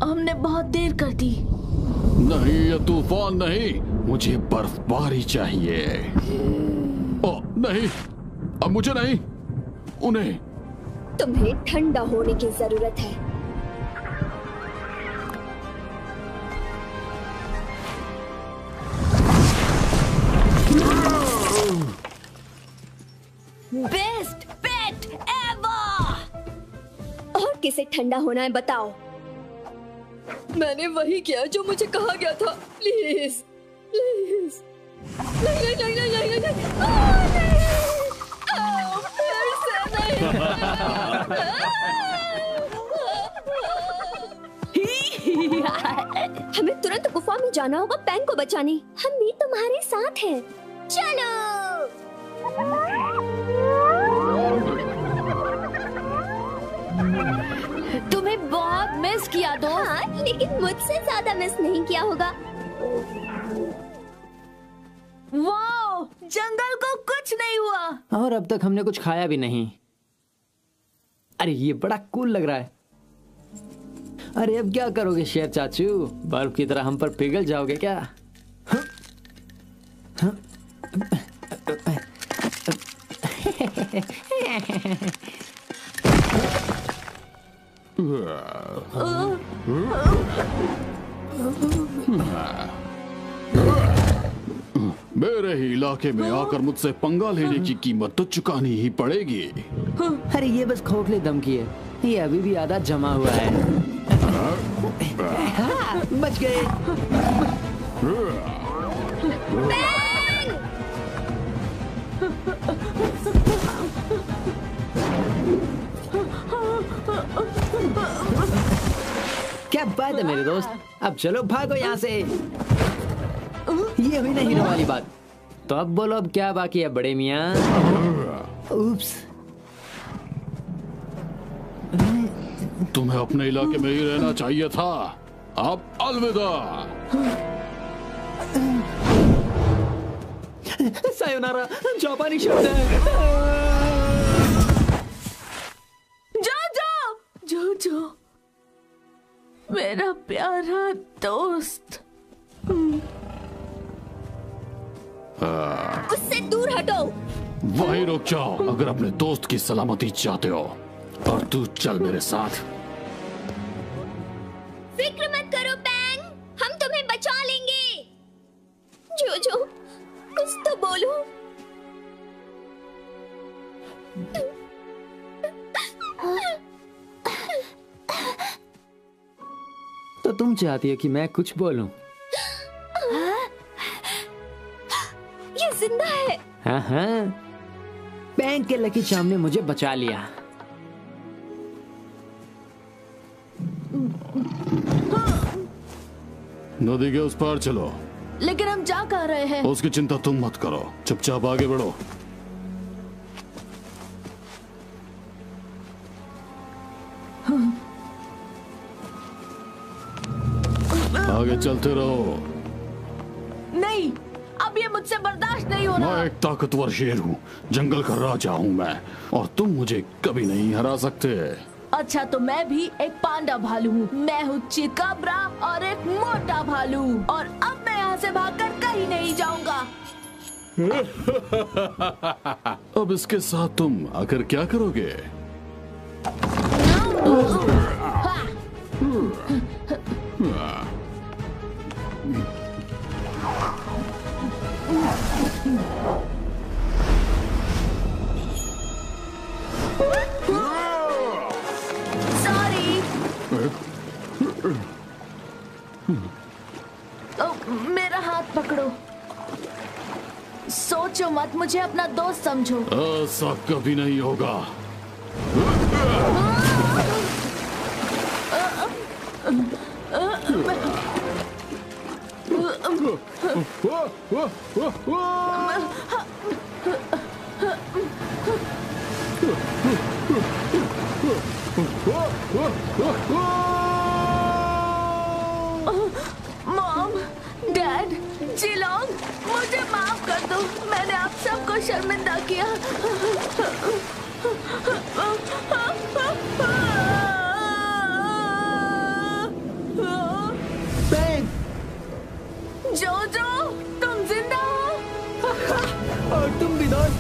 हमने बहुत देर कर दी। नहीं, ये तूफान नहीं, मुझे बर्फबारी चाहिए। ओ नहीं, अब मुझे नहीं, उन्हें। तुम्हें ठंडा होने की जरूरत है। बेस्ट पेट एवर। और किसे ठंडा होना है बताओ। मैंने वही किया जो मुझे कहा गया था। Please please. नहीं नहीं नहीं नहीं नहीं नहीं। फिर से नहीं। हमें तुरंत गुफा में जाना होगा पैंग को बचाने। हम भी तुम्हारे साथ हैं। चलो। तुम्हें बहुत मिस किया दोस्त। हाँ, लेकिन मुझसे ज्यादा मिस नहीं किया होगा। वाओ, जंगल को कुछ नहीं हुआ। और अब तक हमने कुछ खाया भी नहीं। अरे ये बड़ा कूल लग रहा है। अरे अब क्या करोगे शेर चाचू? बर्फ की तरह हम पर पिघल जाओगे क्या? मेरे ही इलाके में आकर मुझसे पंगा लेने की कीमत तो चुकानी ही पड़ेगी। अरे ये बस खोखले धमकी है, ये अभी भी आधा जमा हुआ है। हाँ, बच गए। क्या बात है मेरे दोस्त, अब चलो भागो यहाँ से। ये हुई ना हीरो वाली बात। तो अब बोलो अब क्या बाकी है बड़े मियाँ? उप्स। तुम्हें अपने इलाके में ही रहना चाहिए था। अब अलविदा। सायोनारा जापानी शब्द है। जो मेरा प्यारा दोस्त। उससे दूर हटो। वहीं रुक जाओ अगर अपने दोस्त की सलामती चाहते हो। और तू चल मेरे साथ। फिक्र मत करो पैंग, हम तुम्हें बचा लेंगे। जो कुछ तो बोलो। तो तुम चाहती हो कि मैं कुछ बोलूं? ये जिंदा है। हाँ, बैंक के लकी चार्म ने मुझे बचा लिया। नदी के उस पार चलो। लेकिन हम जा कहाँ रहे हैं? उसकी चिंता तुम मत करो, चुपचाप आगे बढ़ो। आगे चलते रहो। नहीं, अब ये मुझसे बर्दाश्त नहीं हो रहा। मैं एक ताकतवर शेर हूँ, जंगल का राजा हूँ मैं, और तुम मुझे कभी नहीं हरा सकते। अच्छा, तो मैं भी एक पांडा भालू हूँ। मैं हूँ चिकाब्रा और एक मोटा भालू, और अब मैं यहाँ से भागकर कहीं नहीं जाऊंगा। अब इसके साथ तुम आकर क्या करोगे? सॉरी। मेरा हाथ पकड़ो। सोचो मत, मुझे अपना दोस्त समझो। ऐसा कभी नहीं होगा। मॉम, डैड, जिलोंग, मुझे माफ कर दो। मैंने आप सबको शर्मिंदा किया। जोजो, तुम जिंदा हो? और तुम भी दोस्त।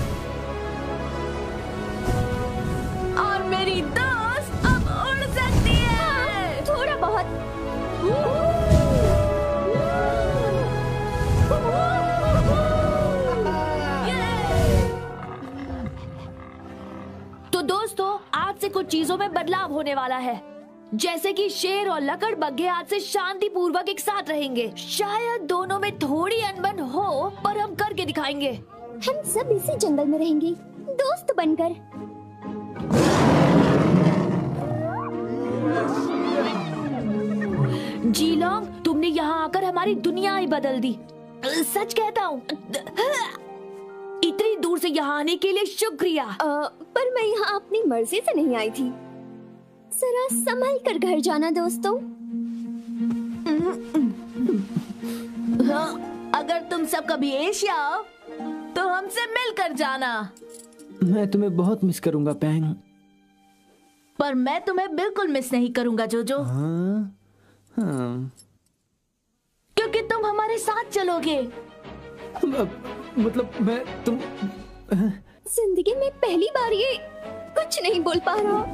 और मेरी दोस्त अब उड़ सकती है। थोड़ा बहुत। तो दोस्तों, आज से कुछ चीजों में बदलाव होने वाला है। जैसे कि शेर और लकड़बग्घे आज से शांति पूर्वक एक साथ रहेंगे। शायद दोनों में थोड़ी अनबन हो, पर हम करके दिखाएंगे। हम सब इसी जंगल में रहेंगे, दोस्त बनकर। जीलोंग, तुमने यहाँ आकर हमारी दुनिया ही बदल दी। सच कहता हूँ। इतनी दूर से यहाँ आने के लिए शुक्रिया। पर मैं यहाँ अपनी मर्जी से नहीं आई थी। जरा संभल कर घर जाना दोस्तों। अगर तुम सब कभी एशिया आओ तो हमसे मिलकर जाना। मैं तुम्हें बहुत मिस करूंगा पैंग। पर मैं तुम्हें बिल्कुल मिस नहीं करूंगा जोजो। हाँ। क्योंकि तुम हमारे साथ चलोगे। मतलब मैं तुम जिंदगी में पहली बार ये कुछ नहीं बोल पा रहा।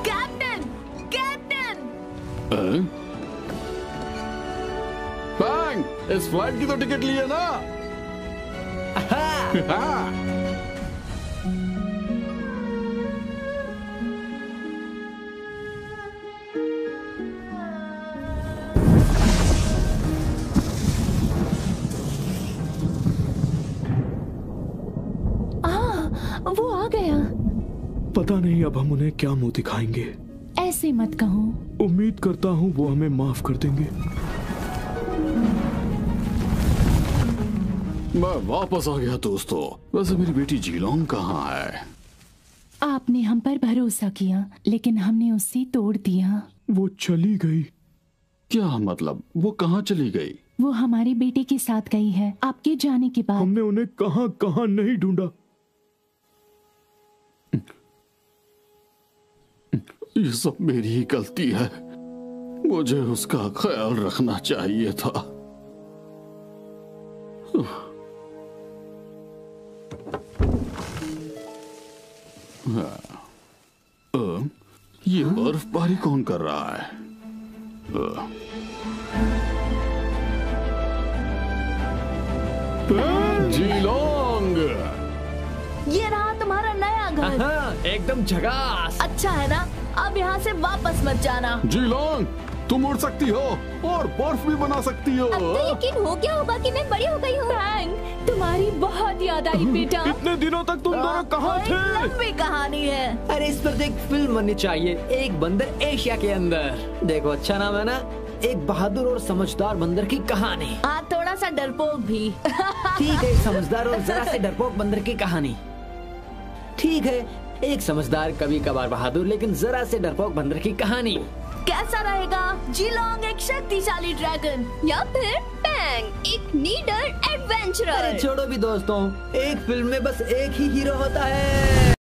Captain, captain. बैंग, इस फ्लाइट की तो टिकट ली है ना? हाँ। वो आ गया। पता नहीं अब हम उन्हें क्या मुंह दिखाएंगे। ऐसे मत कहो। उम्मीद करता हूँ वो हमें माफ कर देंगे। मैं वापस आ गया दोस्तों। वैसे मेरी बेटी जीलोंग कहाँ है? आपने हम पर भरोसा किया, लेकिन हमने उससे तोड़ दिया। वो चली गई। क्या मतलब? वो कहाँ चली गई? वो हमारे बेटे के साथ गई है आपके जाने के बाद। हमने उन्हें कहाँ कहाँ नहीं ढूंढा। ये सब मेरी ही गलती है। मुझे उसका ख्याल रखना चाहिए था। ये बर्फबारी कौन कर रहा है? जीलोंग, ये रहा तुम्हारा नया घर। एकदम झकास। अच्छा है ना? अब यहाँ से वापस मत जाना। जीलोंग, तुम उड़ सकती हो और बर्फ भी बना सकती हो। अब तो यकीन हो गया होगा कि मैं बड़ी हो गई हूँ। तुम्हारी बहुत याद आई बेटा। इतने दिनों तक तुम दोनों कहाँ थे? लंबी कहानी है। अरे इस पर एक फिल्म बननी चाहिए, एक बंदर एशिया के अंदर। देखो अच्छा नाम है ना, एक बहादुर और समझदार बंदर की कहानी। हाँ, थोड़ा सा डरपोक भी। ठीक है, एक समझदार और जरा से डरपोक बंदर की कहानी। ठीक है, एक समझदार कभी कभार बहादुर लेकिन जरा से डरपोक बंदर की कहानी। कैसा रहेगा? जीलोंग एक शक्तिशाली ड्रैगन, या फिर बैंग एक नीडर एडवेंचरर। अरे छोड़ो भी दोस्तों, एक फिल्म में बस एक ही हीरो होता है।